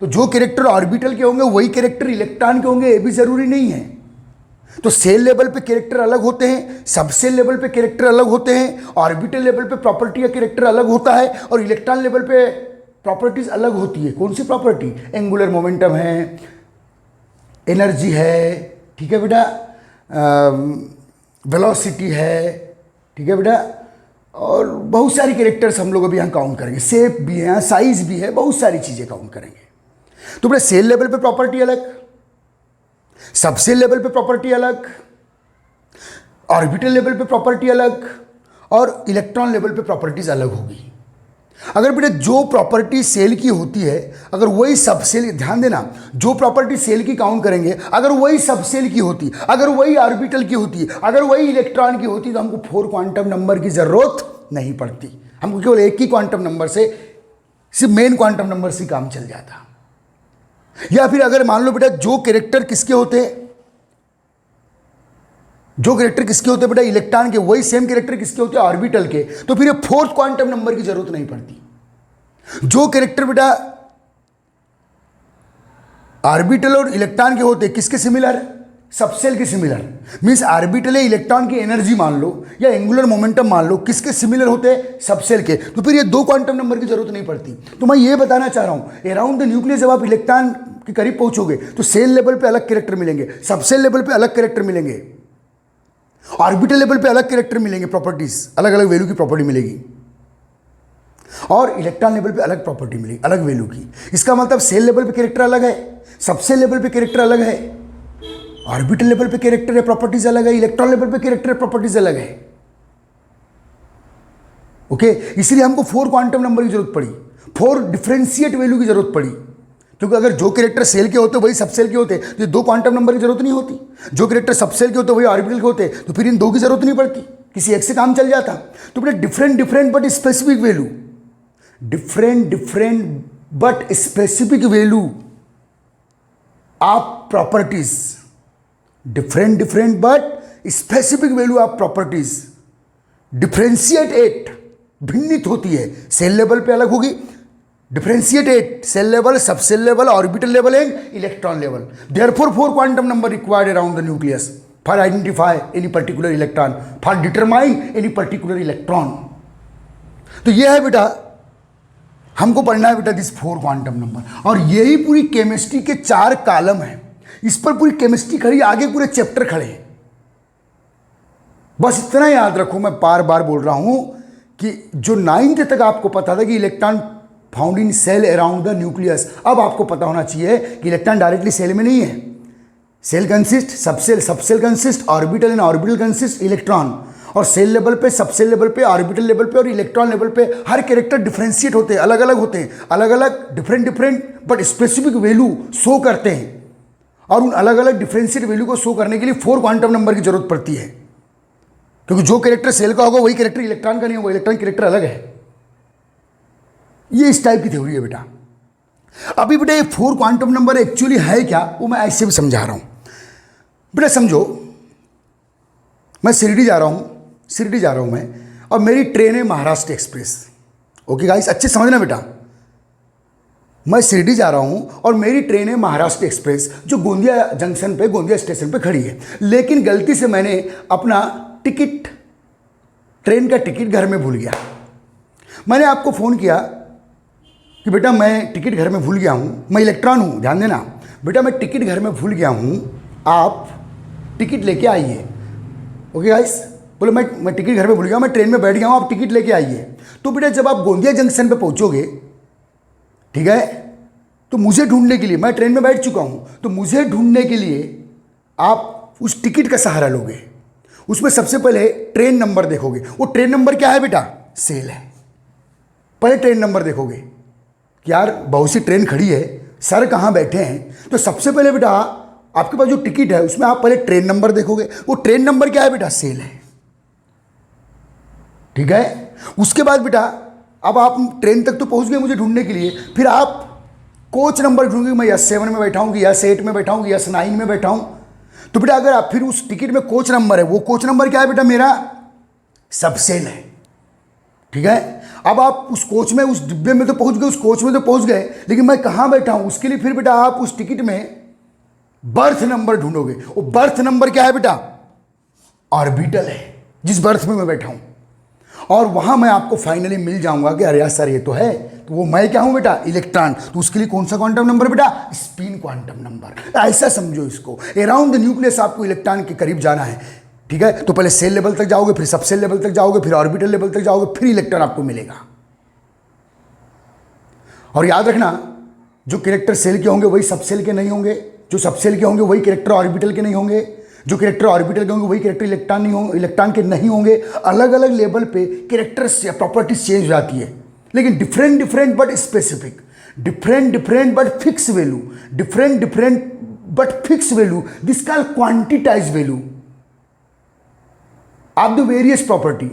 Speaker 1: तो जो कैरेक्टर ऑर्बिटल के होंगे वही कैरेक्टर इलेक्ट्रॉन के होंगे, ये भी जरूरी नहीं है। तो सेल लेवल पे कैरेक्टर अलग होते हैं, सबसेल लेवल पे कैरेक्टर अलग होते हैं, ऑर्बिटल लेवल पे प्रॉपर्टी का कैरेक्टर अलग होता है, और इलेक्ट्रॉन लेवल पे प्रॉपर्टीज अलग होती है। कौन सी प्रॉपर्टी, एंगुलर मोमेंटम है, एनर्जी है, ठीक है बेटा, वेलोसिटी है, ठीक है बेटा, और बहुत सारी कैरेक्टर्स हम लोग अभी यहाँ काउंट करेंगे, शेप भी है, साइज भी है, बहुत सारी चीज़ें काउंट करेंगे। तो बेटा सेल लेवल पे प्रॉपर्टी अलग, सबसेल लेवल पे प्रॉपर्टी अलग, ऑर्बिटल लेवल पे प्रॉपर्टी अलग, और इलेक्ट्रॉन लेवल पे प्रॉपर्टीज अलग होगी। अगर बेटा जो प्रॉपर्टी सेल की होती है अगर वही सबसेल, ध्यान देना, जो प्रॉपर्टी सेल की काउंट करेंगे अगर वही सबसेल की होती, अगर वही ऑर्बिटल की होती, अगर वही इलेक्ट्रॉन की होती, तो हमको 4 क्वांटम नंबर की जरूरत नहीं पड़ती। हमको केवल एक ही क्वांटम नंबर से, सिर्फ मेन क्वांटम नंबर से काम चल जाता। या फिर अगर मान लो बेटा जो कैरेक्टर किसके होते हैं, जो कैरेक्टर किसके होते हैं बेटा, इलेक्ट्रॉन के, वही सेम कैरेक्टर किसके होते हैं, ऑर्बिटल के, तो फिर ये 4th क्वांटम नंबर की जरूरत नहीं पड़ती। जो कैरेक्टर बेटा ऑर्बिटल और इलेक्ट्रॉन के होते हैं किसके सिमिलर, सबसेल के सिमिलर। मींस ऑर्बिटल इलेक्ट्रॉन की एनर्जी मान लो या एंगुलर मोमेंटम मान लो, किसके सिमिलर होते हैं, सबसेल के, तो फिर ये 2 क्वांटम नंबर की जरूरत नहीं पड़ती। तो मैं ये बताना चाह रहा हूं, अराउंड द न्यूक्लियस जब आप इलेक्ट्रॉन के करीब पहुंचोगे तो सेल लेवल पे अलग कैरेक्टर मिलेंगे, सबसेल लेवल पे अलग कैरेक्टर मिलेंगे, ऑर्बिटल लेवल पे अलग कैरेक्टर मिलेंगे, प्रॉपर्टीज अलग अलग वैल्यू की प्रॉपर्टी मिलेगी, और इलेक्ट्रॉन लेवल पे अलग प्रॉपर्टी मिलेगी, अलग वैल्यू की। इसका मतलब सेल लेवल पे कैरेक्टर अलग है, सबसेल लेवल पे कैरेक्टर अलग है, ऑर्बिटल लेवल पे कैरेक्टर है, प्रॉपर्टीज अलग है, इलेक्ट्रॉन लेवल पे कैरेक्टर है, प्रॉपर्टीज अलग है। ओके, इसलिए हमको 4 क्वांटम नंबर की जरूरत पड़ी, 4 डिफरेंशिएट वैल्यू की जरूरत पड़ी, क्योंकि अगर जो कैरेक्टर सेल के होते वही सबसेल के होते तो 2 क्वांटम नंबर की जरूरत नहीं होती। जो कैरेक्टर सबसेल के होते वही ऑर्बिटल के होते तो फिर इन 2 की जरूरत नहीं पड़ती, किसी एक से काम चल जाता। तो बेटा different but specific value, different but specific value of properties, different but specific value of properties, differentiate at, भिन्नित होती है, सेल लेवल पे अलग होगी, differentiate at cell level, subcell level, orbital level and electron level. Therefore 4 quantum number required around the nucleus for identify any particular electron, for determine any particular electron. तो ये है बेटा, हमको पढ़ना है बेटा दिस 4 क्वांटम नंबर, और यही पूरी केमिस्ट्री के 4 कॉलम है, इस पर पूरी केमिस्ट्री खड़ी, आगे पूरे चैप्टर खड़े हैं। बस इतना याद रखो, मैं बार बार बोल रहा हूं कि जो 9th तक आपको पता था कि electron found in shell around the nucleus, अब आपको पता होना चाहिए कि इलेक्ट्रॉन डायरेक्टली सेल में नहीं है। Shell consist subshell, subshell consist orbital and orbital consist electron, और सेल लेवल पे, सबसेल लेवल पे, ऑर्बिटल लेवल पे और इलेक्ट्रॉन लेवल पे हर कैरेक्टर डिफरेंशिएट होते हैं, अलग अलग होते हैं, अलग अलग different but specific value show करते हैं, और उन अलग अलग डिफरेंशिएट वैल्यू को शो करने के लिए 4 क्वांटम नंबर की जरूरत पड़ती है, क्योंकि जो कैरेक्टर सेल का होगा वही कैरेक्टर इलेक्ट्रॉन का नहीं होगा, इलेक्ट्रॉन कैरेक्टर अलग है। ये इस टाइप की थ्योरी है बेटा। अभी बेटा ये 4 क्वांटम नंबर एक्चुअली है क्या, वो मैं ऐसे भी समझा रहा हूं। बेटा समझो मैं शिरडी जा रहा हूँ मैं, और मेरी ट्रेन है महाराष्ट्र एक्सप्रेस। ओके गाइस, अच्छे समझना बेटा, मैं शिरडी जा रहा हूँ और मेरी ट्रेन है महाराष्ट्र एक्सप्रेस जो गोंदिया जंक्शन पे, गोंदिया स्टेशन पे खड़ी है। लेकिन गलती से मैंने अपना टिकट, ट्रेन का टिकट घर में भूल गया। मैंने आपको फ़ोन किया कि बेटा मैं टिकट घर में भूल गया हूँ, मैं इलेक्ट्रॉन हूँ, ध्यान देना बेटा, मैं टिकट घर में भूल गया हूँ, आप टिकट लेके आइए। ओके गाइस, बोले मैं टिकट घर में भूल गया, मैं ट्रेन में बैठ गया हूँ, आप टिकट लेके आइए। तो बेटा जब आप गोंदिया जंक्शन पे पहुँचोगे, ठीक है, तो मुझे ढूंढने के लिए, मैं ट्रेन में बैठ चुका हूँ, तो मुझे ढूंढने के लिए आप उस टिकट का सहारा लोगे। उसमें सबसे पहले ट्रेन नंबर देखोगे। वो ट्रेन नंबर क्या है बेटा? सेल है। पहले ट्रेन नंबर देखोगे कि यार बहुत सी ट्रेन खड़ी है, सर कहाँ बैठे हैं, तो सबसे पहले बेटा आपके पास जो टिकट है उसमें आप पहले ट्रेन नंबर देखोगे। वो ट्रेन नंबर क्या है बेटा? सेल है। ठीक है, उसके बाद बेटा अब आप ट्रेन तक तो पहुंच गए मुझे ढूंढने के लिए, फिर आप कोच नंबर ढूंढोगे, मैं S7 में बैठा हूँ कि S8 में बैठा हूँ कि S9 में बैठा हूँ। तो बेटा अगर आप फिर उस टिकट में कोच नंबर है, वो कोच नंबर क्या है बेटा? मेरा सबसेल है। ठीक है, अब आप उस कोच में, उस डिब्बे में तो पहुंच गए, उस कोच में तो पहुंच गए, लेकिन मैं कहाँ बैठा हूँ उसके लिए फिर बेटा आप उस टिकट में बर्थ नंबर ढूंढोगे। वो बर्थ नंबर क्या है बेटा? ऑर्बिटल है, जिस बर्थ में मैं बैठा हूँ। और वहां मैं आपको फाइनली मिल जाऊंगा कि अरे यार सर ये तो है, तो वो मैं क्या हूं बेटा? इलेक्ट्रॉन। तो उसके लिए कौन सा क्वांटम नंबर बेटा? Spin quantum number. ऐसा समझो इसको, अराउंड द न्यूक्लियस आपको इलेक्ट्रॉन के करीब जाना है। ठीक है, तो पहले सेल लेवल तक जाओगे, फिर सबसेल लेवल तक जाओगे, फिर ऑर्बिटल लेवल तक जाओगे, फिर इलेक्ट्रॉन आपको मिलेगा। और याद रखना, जो कैरेक्टर सेल के होंगे वही सबसेल के नहीं होंगे, जो सबसेल के होंगे वही कैरेक्टर ऑर्बिटल के नहीं होंगे, जो कैरेक्टर ऑर्बिटल के होंगे वही कैरेक्टर इलेक्ट्रॉन नहीं होंगे, इलेक्ट्रॉन के नहीं होंगे। अलग अलग लेवल पे कैरेक्टर्स या प्रॉपर्टीज चेंज हो जाती है, लेकिन different but specific, different but fix value, different but fix value, this call quantitize value of the various property.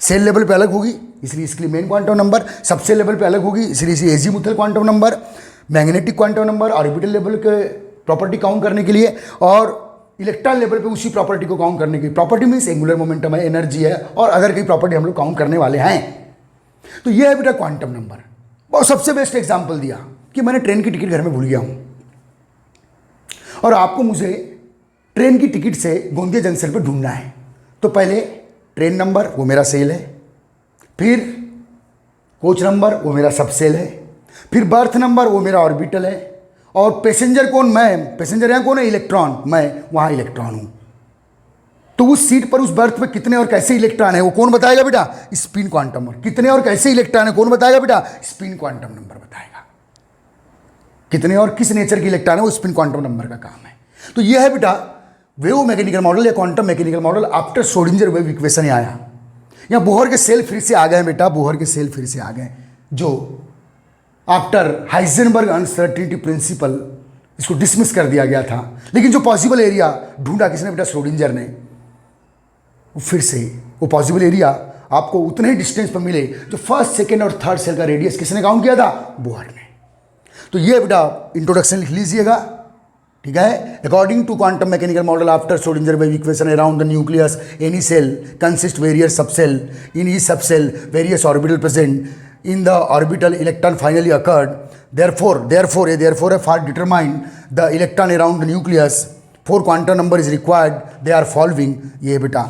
Speaker 1: Shell level पे अलग होगी, इसलिए इसके लिए main quantum number, subshell level पे अलग होगी, इसलिए इसे azimuthal quantum number, magnetic quantum number orbital level के प्रॉपर्टी काउंट करने के लिए, और इलेक्ट्रॉन लेवल पे उसी प्रॉपर्टी को काउंट करने की। प्रॉपर्टी मीन्स एंगुलर मोमेंटम है, एनर्जी है, और अदर कई प्रॉपर्टी हम लोग काउंट करने वाले हैं। तो ये है बेटा क्वांटम नंबर। और सबसे बेस्ट एग्जांपल दिया कि मैंने ट्रेन की टिकट घर में भूल गया हूं, और आपको मुझे ट्रेन की टिकट से गोंदिया जंक्शन पर ढूंढना है। तो पहले ट्रेन नंबर वो मेरा सेल है, फिर कोच नंबर वो मेरा सबसेल है, फिर बर्थ नंबर वो मेरा ऑर्बिटल है, और पैसेंजर कौन? मैं। पैसेंजर यहाँ कौन है? इलेक्ट्रॉन। मैं वहाँ इलेक्ट्रॉन हूँ। तो उस सीट पर, उस बर्थ पे कितने और कैसे इलेक्ट्रॉन है वो कौन बताएगा बेटा? Spin quantum number. कितने और कैसे इलेक्ट्रॉन है कौन बताएगा बेटा? स्पिन क्वांटम नंबर बताएगा। कितने और किस नेचर की इलेक्ट्रॉन है वो स्पिन क्वांटम नंबर का काम है। तो ये है बेटा वेव मैकेनिकल मॉडल या quantum mechanical model after Schrodinger wave equation आया। यहाँ बोहर के सेल फिर से आ गए बेटा, बोहर के सेल फिर से आ गए, जो आफ्टर हाइजेनबर्ग अनसर्टेनिटी प्रिंसिपल इसको डिसमिस कर दिया गया था। लेकिन जो पॉसिबल एरिया ढूंढा किसने बेटा? श्रोडिंगर ने। फिर से वो पॉसिबल एरिया आपको उतने ही डिस्टेंस पर मिले जो फर्स्ट, सेकेंड और थर्ड सेल का रेडियस किसने काउंट किया था? बोहर ने। तो ये बेटा इंट्रोडक्शन लिख लीजिएगा। ठीक है, according to quantum mechanical model after Schrodinger wave equation around the nucleus any shell consist various subshell, in each subshell various orbital present in the orbital electron finally occurred, therefore for determine the electron around the nucleus 4 quantum number is required, they are following। ये बेटा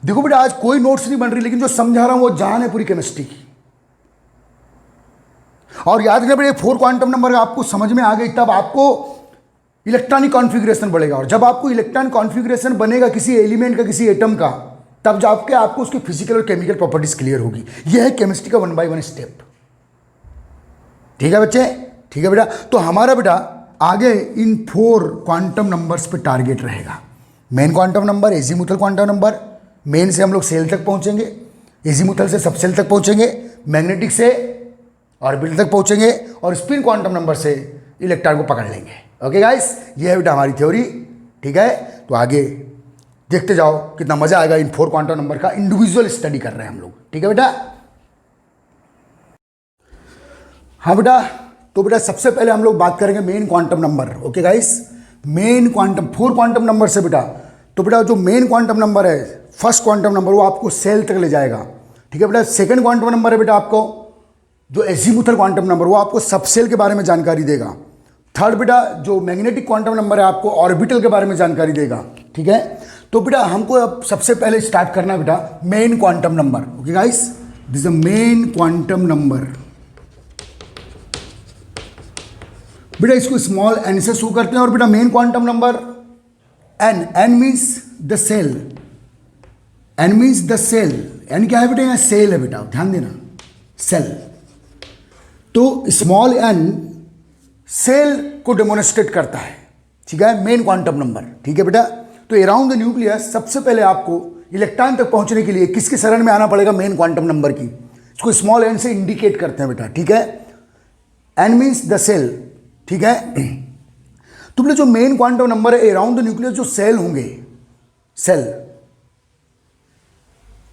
Speaker 1: देखो बेटा आज कोई नोट्स नहीं बन रही, लेकिन जो समझा रहा हूं वो जान है पूरी केमिस्ट्री की। और याद रखना बेटा 4 क्वांटम नंबर आपको समझ में आ गई, तब आपको इलेक्ट्रॉनिक कॉन्फ़िगरेशन बढ़ेगा, और जब आपको इलेक्ट्रॉन कॉन्फ़िगरेशन बनेगा किसी एलिमेंट का, किसी एटम का, तब जाके आपको उसकी फिजिकल और केमिकल प्रॉपर्टीज क्लियर होगी। यह है केमिस्ट्री का 1 by 1 स्टेप। ठीक है बच्चे? ठीक है बेटा। तो हमारा बेटा आगे इन 4 क्वांटम नंबर्स पे टारगेट रहेगा। Main quantum number, azimuthal quantum number, main से हम लोग सेल तक पहुंचेंगे, एजीमुथल से सबसेल तक पहुंचेंगे, मैग्नेटिक से ऑर्बिटल तक पहुंचेंगे, और स्पिन क्वांटम नंबर से इलेक्ट्रॉन को पकड़ लेंगे। ओके गाइस, ये है बेटा हमारी थ्योरी। ठीक है, तो आगे देखते जाओ, कितना मजा आएगा। इन 4 क्वांटम नंबर का इंडिविजुअल स्टडी कर रहे हैं हम लोग। ठीक है बेटा? हाँ बेटा, तो बेटा सबसे पहले हम लोग बात करेंगे main quantum number. Okay guys, main quantum 4 quantum number से बेटा, तो बेटा जो मेन क्वांटम नंबर है, फर्स्ट क्वांटम नंबर, वो आपको सेल तक ले जाएगा। ठीक है बेटा। सेकंड क्वांटम नंबर है बेटा आपको जो एजीमुथल क्वांटम नंबर, वो आपको सबसेल के बारे में जानकारी देगा। थर्ड बेटा जो मैग्नेटिक क्वांटम नंबर है आपको ऑर्बिटल के बारे में जानकारी देगा। ठीक है। तो बेटा हमको अब सबसे पहले स्टार्ट करना है बेटा main quantum number. Okay guys, this is the main quantum number. बेटा इसको स्मॉल एन से शो करते हैं। और बेटा main quantum number n, n means the shell, n means the shell. N क्या है बेटा? यहाँ सेल है बेटा, ध्यान देना, सेल। तो स्मॉल एन सेल को डेमोन्स्ट्रेट करता है। ठीक है, मेन क्वांटम नंबर। ठीक है बेटा। तो अराउंड द न्यूक्लियस सबसे पहले आपको इलेक्ट्रॉन तक पहुंचने के लिए किसके शरण में आना पड़ेगा? मेन क्वांटम नंबर की। इसको स्मॉल एन से इंडिकेट करते हैं बेटा। ठीक है, एन मीन्स द सेल। ठीक है। तो बेटा जो मेन क्वांटम नंबर है अराउंड द न्यूक्लियस जो सेल होंगे, सेल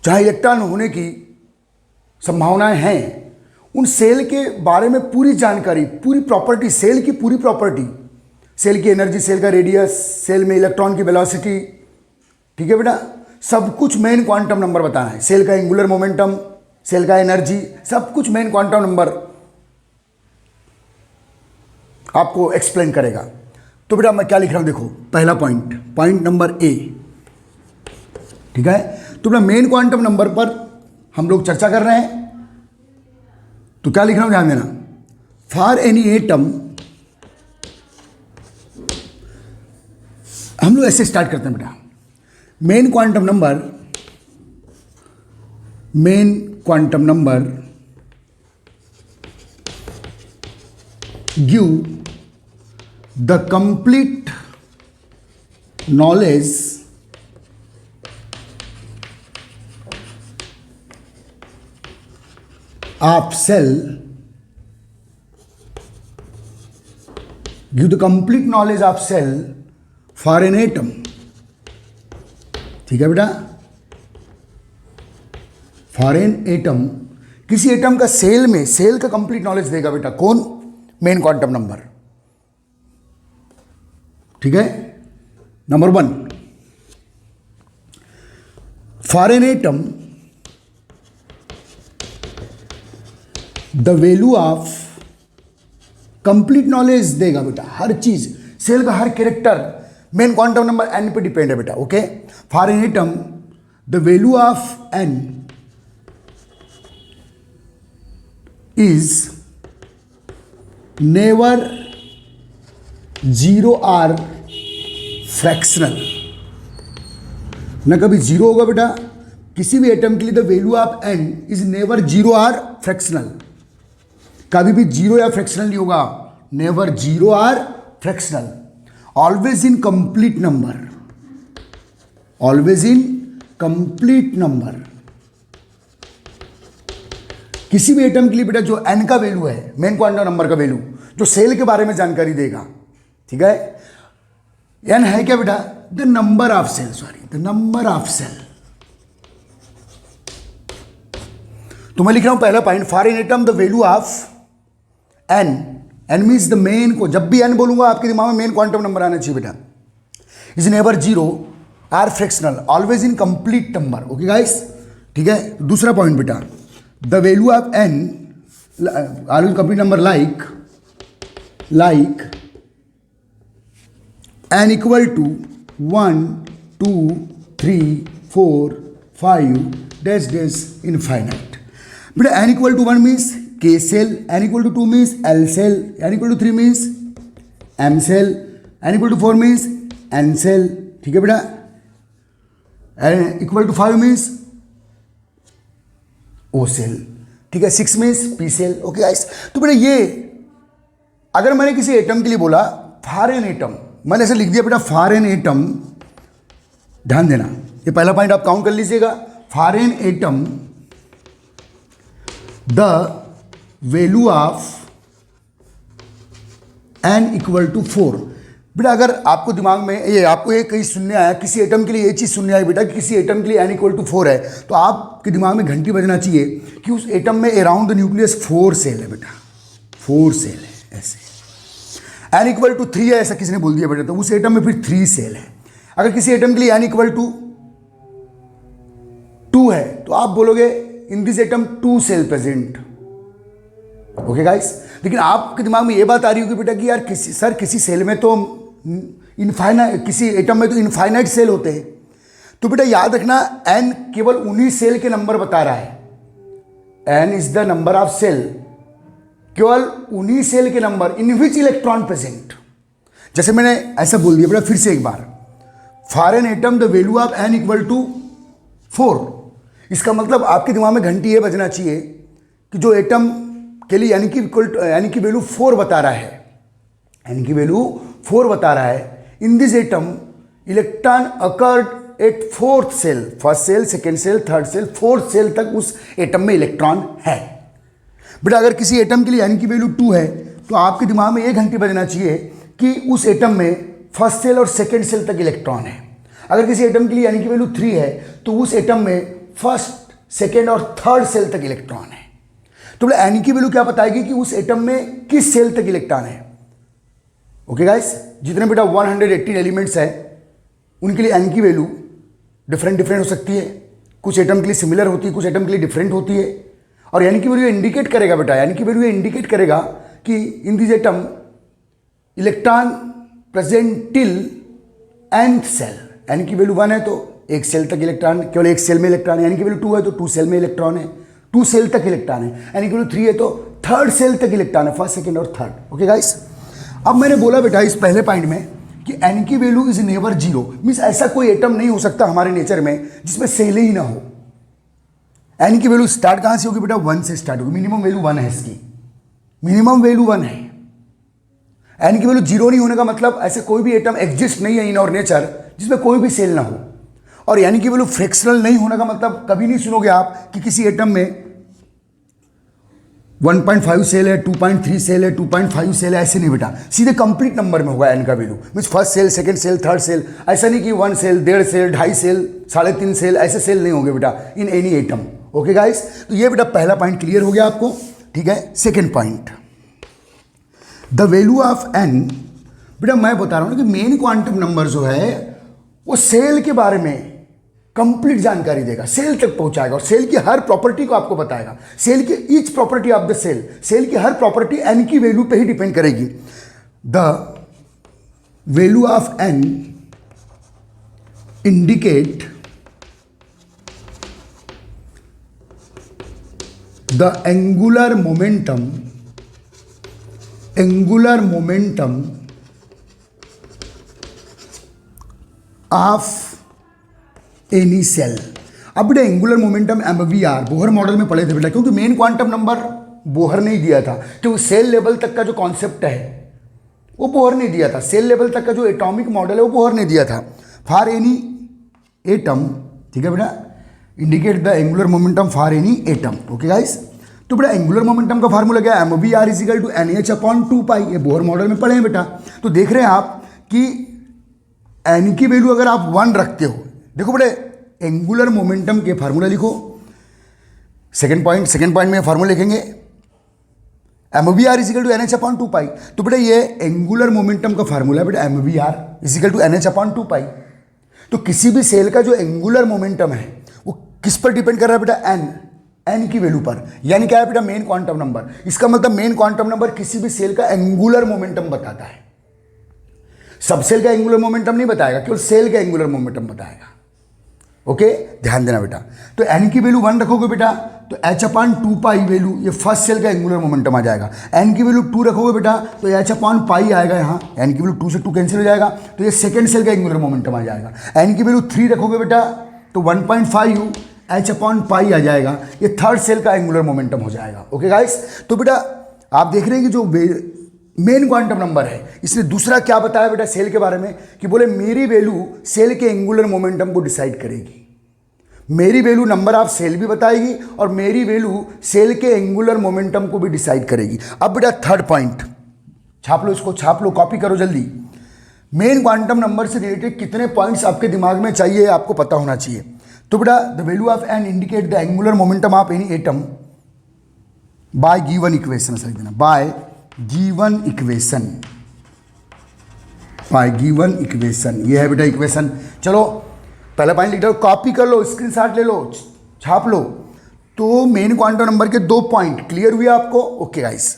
Speaker 1: जहां इलेक्ट्रॉन होने की संभावनाएं हैं, उन सेल के बारे में पूरी जानकारी, पूरी प्रॉपर्टी, सेल की पूरी प्रॉपर्टी, सेल की एनर्जी, सेल का रेडियस, सेल में इलेक्ट्रॉन की वेलोसिटी, ठीक है बेटा, सब कुछ मेन क्वांटम नंबर बताना है। सेल का एंगुलर मोमेंटम, सेल का एनर्जी, सब कुछ मेन क्वांटम नंबर आपको एक्सप्लेन करेगा। तो बेटा मैं क्या लिख रहा हूं, देखो पहला पॉइंट, पॉइंट नंबर ए। ठीक है। तो बेटा मेन क्वांटम नंबर पर हम लोग चर्चा कर रहे हैं। तो क्या लिख रहा हूं, ध्यान देना। फॉर एनी एटम, हम लोग ऐसे स्टार्ट करते हैं बेटा, main quantum number, main quantum number give the complete knowledge of shell, give the complete knowledge of shell for an atom. ठीक है बेटा, फॉर एन एटम, किसी एटम का सेल में, सेल का कंप्लीट नॉलेज देगा बेटा कौन? Main quantum number. ठीक है। Number 1, for an atom the value of, complete knowledge देगा बेटा, हर चीज, सेल का हर character main quantum number N पे डिपेंड है बेटा। Okay. For an atom the value of n is never zero or fractional, ना कभी जीरो होगा बेटा किसी भी एटम के लिए। The value of n is never zero or fractional, कभी भी जीरो या फ्रैक्शनल नहीं होगा, never zero or fractional, always in complete number, always in complete number. किसी भी एटम के लिए बेटा जो एन का वैल्यू है, मेन क्वांटम नंबर का वैल्यू, जो सेल के बारे में जानकारी देगा। ठीक है। एन है क्या बेटा? The number of shell, sorry, the number of shell. तो मैं लिख रहा हूं पहला point, for an atom the value of n, n means the main को, जब भी एन बोलूंगा आपके दिमाग में मेन क्वांटम नंबर आना चाहिए बेटा। Is never zero or fractional, always in complete number. Okay guys. ठीक है। दूसरा पॉइंट बेटा, the value of n always complete number like n equal to 1 2 3 4 5 dash dash infinite. बेटा n equal to 1 means K shell, n equal to 2 means L shell, n equal to 3 means M shell, n equal to 4 means N shell. ठीक है बेटा। N equal to 5 means O shell. ठीक है। 6 means P shell. Okay guys. तो बेटा ये अगर मैंने किसी एटम के लिए बोला फॉर एन एटम, मैंने ऐसे लिख दिया बेटा फॉर एन एटम, ध्यान देना, ये पहला पॉइंट आप काउंट कर लीजिएगा। For an atom the value of n equal to 4। बेटा अगर आपको दिमाग में ये, आपको ये कहीं सुनने आया, किसी एटम के लिए ये चीज़ सुनने आई बेटा कि किसी एटम के लिए एन इक्वल टू 4 है, तो आपके दिमाग में घंटी बजना चाहिए कि उस एटम में अराउंड द न्यूक्लियस 4 सेल है बेटा, 4 सेल है ऐसे। एन इक्वल टू 3 है ऐसा किसी ने बोल दिया बेटा, तो उस एटम में फिर 3 सेल है। अगर किसी एटम के लिए एन इक्वल टू 2 है तो आप बोलोगे in this atom 2 shell present. Okay guys, लेकिन आपके दिमाग में ये बात आ रही होगी बेटा कि यार किसी सेल में तो इनफाइनाइट, किसी एटम में तो इनफाइनाइट सेल होते हैं। तो बेटा याद रखना एन केवल उन्हीं सेल के नंबर बता रहा है। N is the number of shell, केवल उन्हीं सेल के number in which electron present. जैसे मैंने ऐसा बोल दिया बेटा फिर से एक बार, for an atom the value of n equal to 4। इसका मतलब आपके दिमाग में घंटी ये बजना चाहिए कि जो एटम के लिए यानी कि वैल्यू 4 बता रहा है, यानी कि वैल्यू 4 बता रहा है, in this atom electron occurred at 4th shell, first shell, second shell, third shell, 4th shell तक उस एटम में इलेक्ट्रॉन है। बेटा अगर किसी एटम के लिए यानी कि वैल्यू 2 है तो आपके दिमाग में एक घंटी बजना चाहिए कि उस एटम में फर्स्ट सेल और सेकेंड सेल तक इलेक्ट्रॉन है। अगर किसी एटम के लिए यानी कि वैल्यू 3 है तो उस एटम में फर्स्ट, सेकेंड और थर्ड सेल तक इलेक्ट्रॉन है। तो बोले एन की वैल्यू क्या बताएगी कि उस एटम में किस सेल तक इलेक्ट्रॉन है। ओके गाइस, जितने बेटा 118 एलिमेंट्स है उनके लिए एन की वैल्यू डिफरेंट हो सकती है। कुछ एटम के लिए सिमिलर होती है, कुछ एटम के लिए डिफरेंट होती है। और यानी कि वैल्यू इंडिकेट करेगा बेटा, यानी कि वैल्यू इंडिकेट करेगा कि in this atom electron present till nth shell. यानी कि वैल्यू 1 है तो एक सेल तक इलेक्ट्रॉन, केवल एक सेल में इलेक्ट्रॉन है। यानी कि वैल्यू 2 है तो 2 सेल में इलेक्ट्रॉन है, 2 सेल तक इलेक्ट्रॉन है। यानी कि वैल्यू 3 है तो थर्ड सेल तक इलेक्ट्रॉन है, फर्स्ट, सेकेंड और थर्ड। ओके गाइस, अब मैंने बोला बेटा इस पहले पॉइंट में कि एन की वैल्यू इज नेवर 0, मीन्स ऐसा कोई एटम नहीं हो सकता हमारे नेचर में जिसमें सेल ही ना हो। एन की वैल्यू स्टार्ट कहां से होगी बेटा, 1 से स्टार्ट होगी। मिनिमम वैल्यू 1 है इसकी, मिनिमम वैल्यू 1 है। एन की वैल्यू 0 नहीं होने का मतलब ऐसे कोई भी एटम एग्जिस्ट नहीं है इन और नेचर जिसमें कोई भी सेल ना हो। और यानी कि वैल्यू फ्रैक्शनल नहीं होने का मतलब कभी नहीं सुनोगे आप कि किसी एटम में 1.5 सेल है, 2.3 सेल है, 2.5 सेल है, ऐसे नहीं बेटा, सीधे कंप्लीट नंबर में होगा एन का value. Means first shell, second shell, third shell, ऐसा नहीं कि 1 सेल, 1.5 सेल, 2.5 सेल, 3.5 सेल, ऐसे सेल नहीं होंगे बेटा in any atom. Okay guys, तो ये बेटा पहला पॉइंट क्लियर हो गया आपको। ठीक है, second point, the value of n. बेटा मैं बता रहा हूं कि मेन क्वांटम नंबर जो है वो सेल के बारे में कंप्लीट जानकारी देगा, सेल तक पहुंचाएगा और सेल की हर प्रॉपर्टी को आपको बताएगा। सेल की each property of the shell, shell की हर प्रॉपर्टी एन की वैल्यू पे ही डिपेंड करेगी। The value of n indicate the angular momentum of any shell. अब बेटा angular momentum MVR Bohr model में पढ़े थे बेटा, क्योंकि मेन क्वांटम नंबर बोहर नहीं दिया था, तो सेल लेवल तक का जो कॉन्सेप्ट है वो बोहर नहीं दिया था, सेल लेवल तक का जो एटॉमिक मॉडल है वो बोहर नहीं दिया था। फॉर एनी एटम, ठीक है बेटा, indicate the angular momentum for any atom. Okay guys, तो बेटा एंगुलर मोमेंटम का फार्मूला क्या है, MVR इजिकल टू NH/2π। ये बोहर मॉडल में पढ़े हैं बेटा। तो देख रहे हैं आप कि एन की वैल्यू अगर आप 1 रखते हो, देखो बेटे एंगुलर मोमेंटम के फार्मूला लिखो। सेकंड पॉइंट में फार्मूला लिखेंगे MVR इजिकल टू NH/2π। तो बेटा ये एंगुलर मोमेंटम का फार्मूला बेटा MVR इजिकल टू NH/2π। तो किसी भी सेल का जो एंगुलर मोमेंटम है वो किस पर डिपेंड कर रहा है बेटा, एन की वैल्यू पर। यानी क्या है बेटा, मेन क्वांटम नंबर। इसका मतलब मेन क्वांटम नंबर किसी भी सेल का एंगुलर मोमेंटम बताता है, सब सेल का एंगुलर मोमेंटम नहीं बताएगा, केवल सेल का एंगुलर मोमेंटम बताएगा। ओके, ध्यान देना बेटा। तो एन की वैल्यू 1 रखोगे बेटा तो H/2π वैल्यू, ये फर्स्ट सेल का एंगुलर मोमेंटम आ जाएगा। एन की वैल्यू 2 रखोगे बेटा तो H/π आएगा यहाँ, एन की वैल्यू 2 से 2 कैंसिल हो जाएगा, तो ये सेकंड सेल का एंगुलर मोमेंटम आ जाएगा। एन की वैल्यू 3 रखोगे बेटा तो 1.5 H/π आ जाएगा, ये थर्ड सेल का एंगुलर मोमेंटम हो जाएगा। ओके गाइस, तो बेटा आप देख रहे हैं कि जो मेन क्वांटम नंबर है इसने दूसरा क्या बताया बेटा सेल के बारे में, कि बोले मेरी वैल्यू सेल के एंगुलर मोमेंटम को डिसाइड करेगी। मेरी वैल्यू नंबर ऑफ सेल भी बताएगी और मेरी वैल्यू सेल के एंगुलर मोमेंटम को भी डिसाइड करेगी। अब बेटा थर्ड पॉइंट छाप लो, इसको छाप लो, कॉपी करो जल्दी। मेन क्वांटम नंबर से रिलेटेड कितने पॉइंट्स आपके दिमाग में चाहिए, आपको पता होना चाहिए। तो बेटा the value of n indicate the angular momentum of any atom by given equation, सही देना, by given equation. By given equation. ये है बेटा इक्वेशन। चलो पहला पॉइंट लिख दो, कॉपी कर लो, स्क्रीनशॉट ले लो, छाप लो। तो मेन क्वांटम नंबर के 2 पॉइंट क्लियर हुए आपको? ओके गाइस,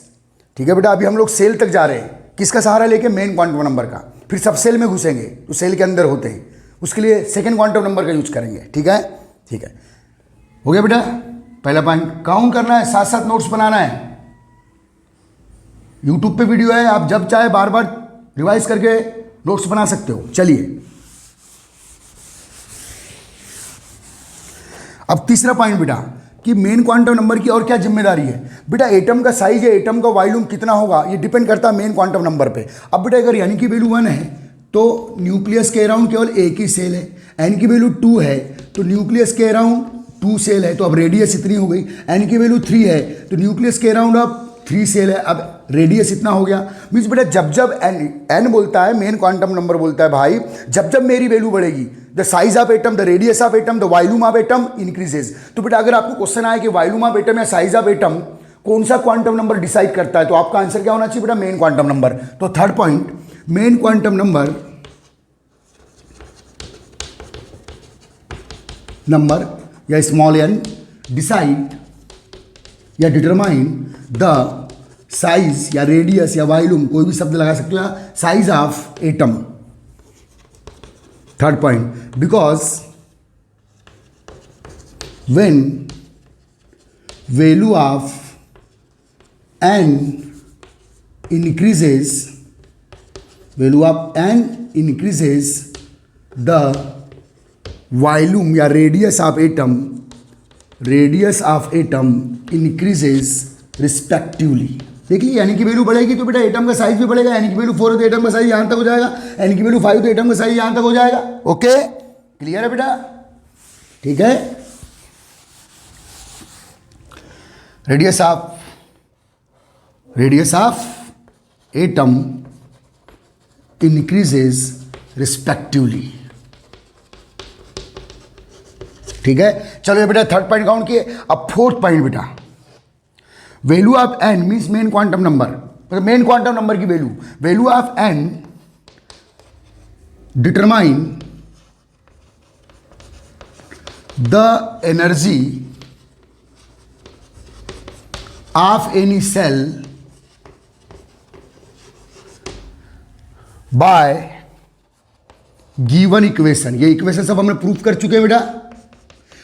Speaker 1: ठीक है बेटा। अभी हम लोग सेल तक जा रहे हैं, किसका सहारा लेके? मेन क्वांटम नंबर का। फिर सब सेल में घुसेंगे तो सेल के अंदर होते हैं, उसके लिए सेकेंड क्वांटम नंबर का यूज करेंगे। ठीक है, ठीक है, हो गया बेटा। पहला पॉइंट काउंट करना है, साथ साथ नोट्स बनाना है। यूट्यूब पे वीडियो है, आप जब चाहे बार बार रिवाइज करके नोट्स बना सकते हो। चलिए अब तीसरा पॉइंट बेटा कि मेन क्वांटम नंबर की और क्या जिम्मेदारी है? बेटा एटम का साइज है, एटम का वॉल्यूम कितना होगा, ये डिपेंड करता है मेन क्वांटम नंबर पे। अब बेटा अगर एन की वैल्यू 1 है तो न्यूक्लियस के अराउंड केवल एक ही सेल है। एन की वैल्यू 2 है तो न्यूक्लियस के अराउंड 2 सेल है, तो अब रेडियस इतनी हो गई। एन की वैल्यू 3 है तो न्यूक्लियस के अराउंड अब 3 सेल है, अब रेडियस इतना हो गया। मीन्स बेटा जब जब एन बोलता है, मेन क्वांटम नंबर बोलता है भाई, जब जब मेरी वैल्यू बढ़ेगी, the size of atom, the radius of atom, the volume of atom increases. तो बेटा अगर आपको क्वेश्चन आए कि वॉल्यूम ऑफ एटम या साइज ऑफ एटम कौन सा क्वांटम नंबर डिसाइड करता है, तो आपका आंसर क्या होना चाहिए बेटा? Main quantum number. तो third point, main quantum number या स्मॉल एन डिसाइड या डिटरमाइन द साइज या रेडियस या वॉल्यूम, कोई भी शब्द लगा सकते हो, या size of atom. Third point, because when value of n increases, value of n increases the volume या radius of atom, radius of atom increases respectively. देखिए यानी कि वैल्यू बढ़ेगी तो बेटा एटम का साइज भी बढ़ेगा। यानी कि वैल्यू 4 है तो एटम का साइज यहां तक हो जाएगा, यानी कि वैल्यू 5 तो एटम का साइज यहां तक हो जाएगा। ओके, क्लियर है बेटा? ठीक है। Radius of atom increases respectively. ठीक है, चलो ये बेटा थर्ड पॉइंट काउंट किए। अब फोर्थ पॉइंट बेटा, value of n means main quantum number, मतलब मेन क्वांटम नंबर की value of n determine the energy of any shell by given equation. ये इक्वेशन सब हमने प्रूफ कर चुके हैं बेटा।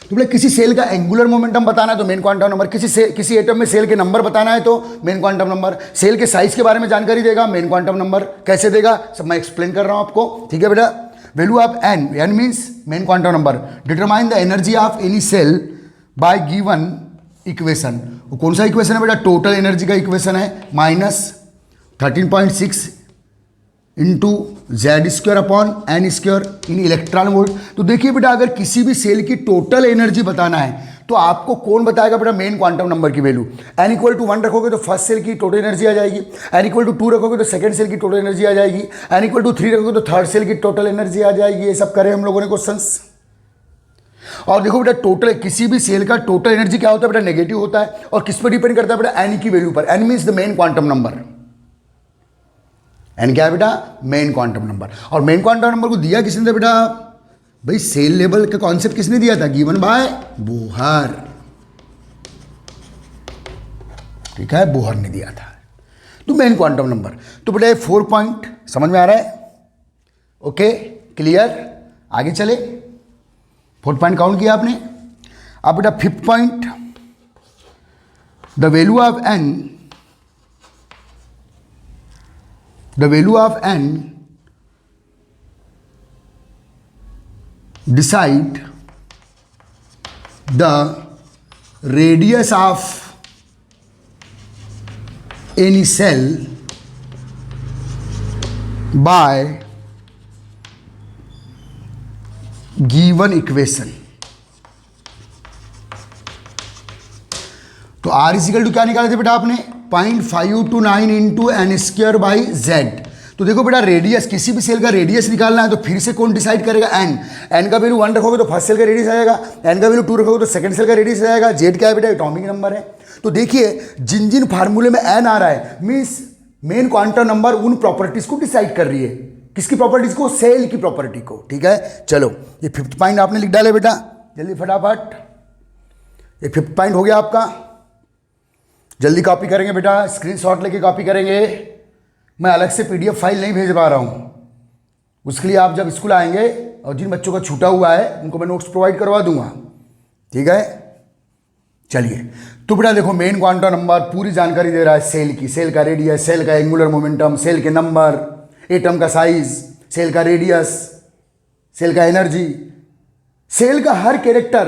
Speaker 1: तो बोले किसी सेल का एंगुलर मोमेंटम बताना है तो मेन क्वांटम नंबर, किसी एटम में सेल के नंबर बताना है तो मेन क्वांटम नंबर, सेल के साइज के बारे में जानकारी देगा मेन क्वांटम नंबर। कैसे देगा सब मैं एक्सप्लेन कर रहा हूं आपको। ठीक है बेटा, value of n, n means main quantum number, determine the energy of any shell by given equation. वो कौन सा इक्वेशन है बेटा? टोटल एनर्जी का इक्वेशन है, -13.6 इंटू Z² अपॉन N² इन इलेक्ट्रॉन वोल्ट। तो देखिए बेटा अगर किसी भी सेल की टोटल एनर्जी बताना है तो आपको कौन बताएगा बेटा? मेन क्वांटम नंबर की वैल्यू। n = 1 रखोगे तो फर्स्ट सेल की टोटल एनर्जी आ जाएगी, n = 2 रखोगे तो सेकंड सेल की टोटल एनर्जी आ जाएगी, n = 3 रखोगे तो थर्ड सेल की टोटल एनर्जी आ जाएगी। ये सब करे हम लोगों ने क्वेश्चंस। और देखो बेटा टोटल किसी भी सेल का टोटल एनर्जी क्या होता है बेटा? नेगेटिव होता है। और किस पर डिपेंड करता है बेटा? n की वैल्यू पर। n means the main quantum number. N क्या है बेटा? Main quantum number. और मेन क्वांटम नंबर को दिया किसने था बेटा? भाई सेल लेवल का कॉन्सेप्ट किसने दिया था? Given by Bohr. ठीक है, बोहर ने दिया था। तो मेन क्वांटम नंबर। तो बेटा 4 पॉइंट समझ में आ रहा है? Okay, clear? आगे चले। 4 पॉइंट काउंट किया आपने। अब बेटा 5th point, the value of n, the value of n decide the radius of any cell by given equation। तो R = क्या निकाले थे बेटा आपने? 0.529 इंटू N² बाई Z। तो देखो बेटा रेडियस, किसी भी सेल का रेडियस निकालना है तो फिर से कौन डिसाइड करेगा? n का वैल्यू 1 रखोगे तो फर्स्ट सेल का रेडियस आएगा, n का वैल्यू 2 रखोगे तो सेकंड सेल का रेडियस आएगा। Z क्या है बेटा? एटॉमिक नंबर है। तो देखिए जिन जिन फार्मूले में n आ रहा है मीन्स मेन क्वांटम नंबर उन प्रॉपर्टीज को डिसाइड कर रही है। किसकी प्रॉपर्टीज को? सेल की प्रॉपर्टी को। ठीक है, चलो ये 5th पॉइंट आपने लिख डाले बेटा, जल्दी फटाफट। ये 5th पॉइंट हो गया आपका, जल्दी कॉपी करेंगे बेटा, स्क्रीनशॉट लेके कॉपी करेंगे। मैं अलग से पीडीएफ फाइल नहीं भेज पा रहा हूँ, उसके लिए आप जब स्कूल आएंगे और जिन बच्चों का छूटा हुआ है उनको मैं नोट्स प्रोवाइड करवा दूंगा। ठीक है, चलिए तो बेटा देखो, मेन क्वांटम नंबर पूरी जानकारी दे रहा है सेल की, सेल का रेडियस, सेल का एंगुलर मोमेंटम, सेल के नंबर, एटम का साइज, सेल का रेडियस, सेल का एनर्जी, सेल का हर कैरेक्टर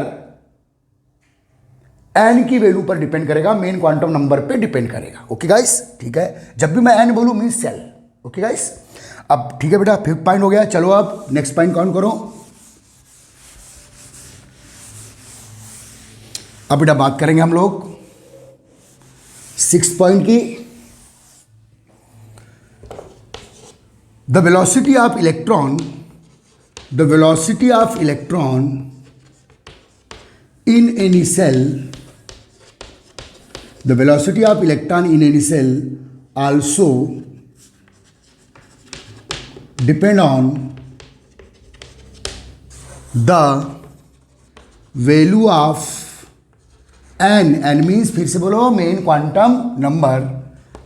Speaker 1: एन की वैल्यू पर डिपेंड करेगा, मेन क्वांटम नंबर पे डिपेंड करेगा। ओके गाइस, ठीक है, जब भी मैं एन बोलूं मीन सेल। ओके गाइस, अब ठीक है बेटा, 5th पॉइंट हो गया। चलो अब नेक्स्ट पॉइंट काउंट करो। अब बेटा बात करेंगे हम लोग 6th पॉइंट की। The velocity of electron, the velocity of electron in any shell, the velocity of electron in any shell also depend on the value of n, n means फिर से बोलो main quantum number,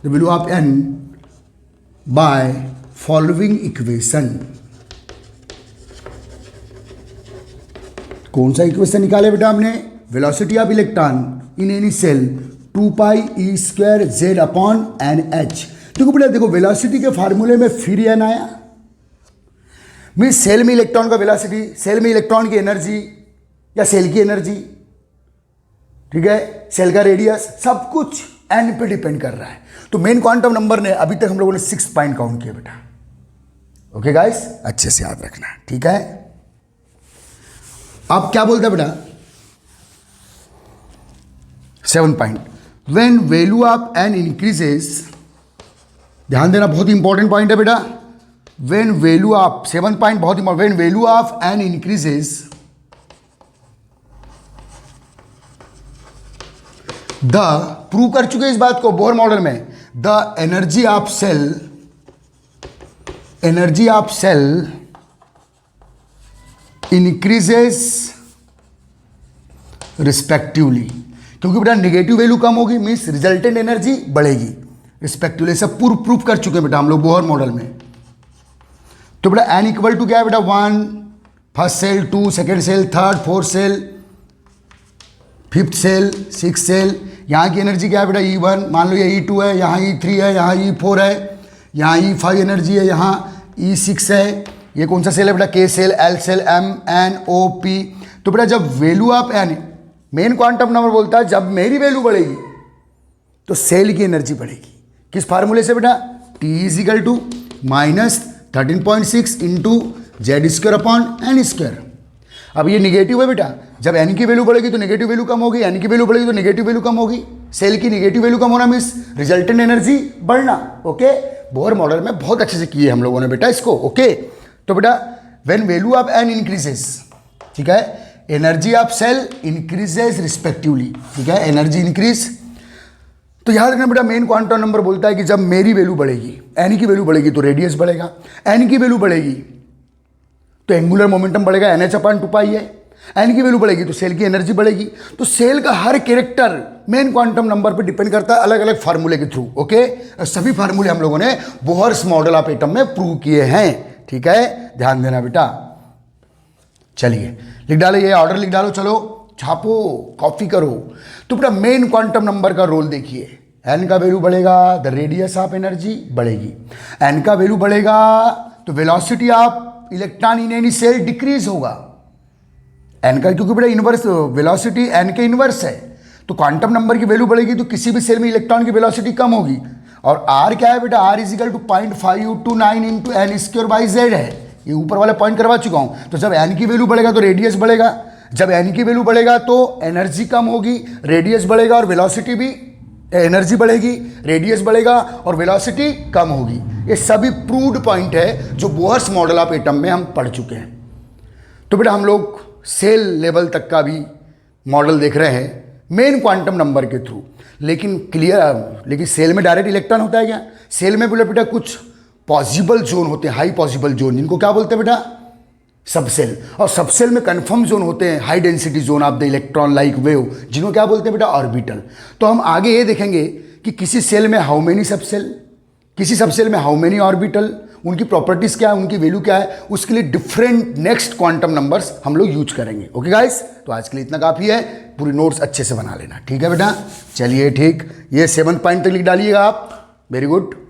Speaker 1: the value of n by following equation. कौन सा इक्वेशन निकाले बेटा हमने? Velocity of electron in any shell 2 pi e square Z upon n h. देखो बेटा, देखो वेलोसिटी के फार्मूले में फिर एन आया, मीन्स सेल में इलेक्ट्रॉन का वेलोसिटी, सेल में इलेक्ट्रॉन की एनर्जी या सेल की एनर्जी, ठीक है, सेल का रेडियस, सब कुछ एन पे डिपेंड कर रहा है। तो मेन क्वांटम नंबर ने अभी तक हम लोगों ने 6 पॉइंट काउंट किया बेटा। ओके गाइस, अच्छे से याद रखना, ठीक है। अब क्या बोलता बेटा 7 point, when value of n increases, ध्यान देना बहुत इंपॉर्टेंट पॉइंट है बेटा, व्हेन वैल्यू ऑफ 7 पॉइंट बहुत important, when value of n increases the, prove कर चुके इस बात को बोहर मॉडल में, the energy of shell, energy of cell increases respectively, क्योंकि बेटा निगेटिव वैल्यू कम होगी मीन्स रिजल्टेंट एनर्जी बढ़ेगी रिस्पेक्टिवली। सब पूर्व प्रूफ कर चुके हैं बेटा हम लोग बोहर मॉडल में। तो बेटा एन इक्वल टू क्या है बेटा 1 first shell, 2 second shell, 3rd 4th shell, 5th shell, 6th shell. यहाँ की एनर्जी क्या है बेटा E1, मान लो ये E2 है, यहाँ E3 है, यहाँ E4 है, यहाँ E5 एनर्जी है, यहाँ E6 है। ये कौन सा सेल है बेटा? K shell, L shell, M N O P। तो बेटा जब value of n, main quantum number बोलता है जब मेरी वैल्यू बढ़ेगी तो सेल की एनर्जी बढ़ेगी। किस फार्मूले से बेटा? T is equal to -13.6 into Z square upon n square. अब ये निगेटिव है बेटा, जब एन की वैल्यू बढ़ेगी तो नेगेटिव वैल्यू कम होगी, एन की वैल्यू बढ़ेगी तो नेगेटिव वैल्यू कम होगी। सेल की नेगेटिव वैल्यू कम होना मीन्स रिजल्टेंट एनर्जी बढ़ना। ओके, बोहर मॉडल में बहुत अच्छे से किए हम लोगों ने बेटा इसको। ओके, तो बेटा when value of n increases, ठीक है, energy of cell increases respectively, ठीक है, एनर्जी इंक्रीज। तो याद रखना बेटा मेन क्वांटम नंबर बोलता है कि जब मेरी वैल्यू बढ़ेगी, एन की वैल्यू बढ़ेगी तो रेडियस बढ़ेगा, एन की वैल्यू बढ़ेगी तो एंगुलर मोमेंटम बढ़ेगा, NH/2π है, एन की वैल्यू बढ़ेगी तो सेल की एनर्जी बढ़ेगी। तो सेल का हर कैरेक्टर मेन क्वांटम नंबर पर डिपेंड करता है अलग अलग फार्मूले के थ्रू। ओके, सभी फार्मूले हम लोगों ने बोहर्स मॉडल ऑफ एटम में प्रूव किए हैं, ठीक है, ध्यान देना बेटा। चलिए लिख डालो, ये ऑर्डर लिख डालो, चलो छापो, कॉपी करो। तो बेटा मेन क्वांटम नंबर का रोल देखिए, एन का वैल्यू बढ़ेगा द रेडियस ऑफ एनर्जी बढ़ेगी, एन का वैल्यू बढ़ेगा तो velocity of electron in any cell decrease होगा, एन का, क्योंकि बेटा इनवर्स वेलोसिटी एन के इनवर्स है। तो क्वांटम नंबर की वैल्यू बढ़ेगी तो किसी भी सेल में इलेक्ट्रॉन की वेलोसिटी कम होगी। और आर क्या है बेटा? R is equal to 0.529 into n square by Z है, ये ऊपर वाला पॉइंट करवा चुका हूं। तो जब एन की वैल्यू बढ़ेगा तो रेडियस बढ़ेगा, जब एन की वैल्यू बढ़ेगा तो एनर्जी कम होगी, रेडियस बढ़ेगा और वेलोसिटी भी, एनर्जी बढ़ेगी, रेडियस बढ़ेगा और वेलोसिटी कम होगी। ये सभी प्रूव्ड पॉइंट है जो बोहर्स मॉडल ऑफ एटम में हम पढ़ चुके हैं। तो बेटा हम लोग सेल लेवल तक का भी मॉडल देख रहे हैं मेन क्वांटम नंबर के थ्रू। लेकिन क्लियर, लेकिन सेल में डायरेक्ट इलेक्ट्रॉन होता है क्या? सेल में बेटा कुछ पॉसिबल जोन होते हैं, हाई पॉसिबल जोन, जिनको क्या बोलते हैं बेटा, सबसेल। और सबसेल में कन्फर्म जोन होते हैं high density zone of the electron like wave, जिनको क्या बोलते हैं बेटा, ऑर्बिटल। तो हम आगे ये देखेंगे कि किसी सेल में हाउ मेनी सबसेल, किसी सबसेल में हाउ मेनी ऑर्बिटल, उनकी प्रॉपर्टीज क्या है, उनकी वैल्यू क्या है, उसके लिए डिफरेंट नेक्स्ट क्वांटम नंबर्स हम लोग यूज करेंगे। ओके गाइस, तो आज के लिए इतना काफ़ी है, पूरी नोट्स अच्छे से बना लेना, ठीक है बेटा। चलिए ठीक, ये 7 पॉइंट तक लिख डालिएगा आप, वेरी गुड।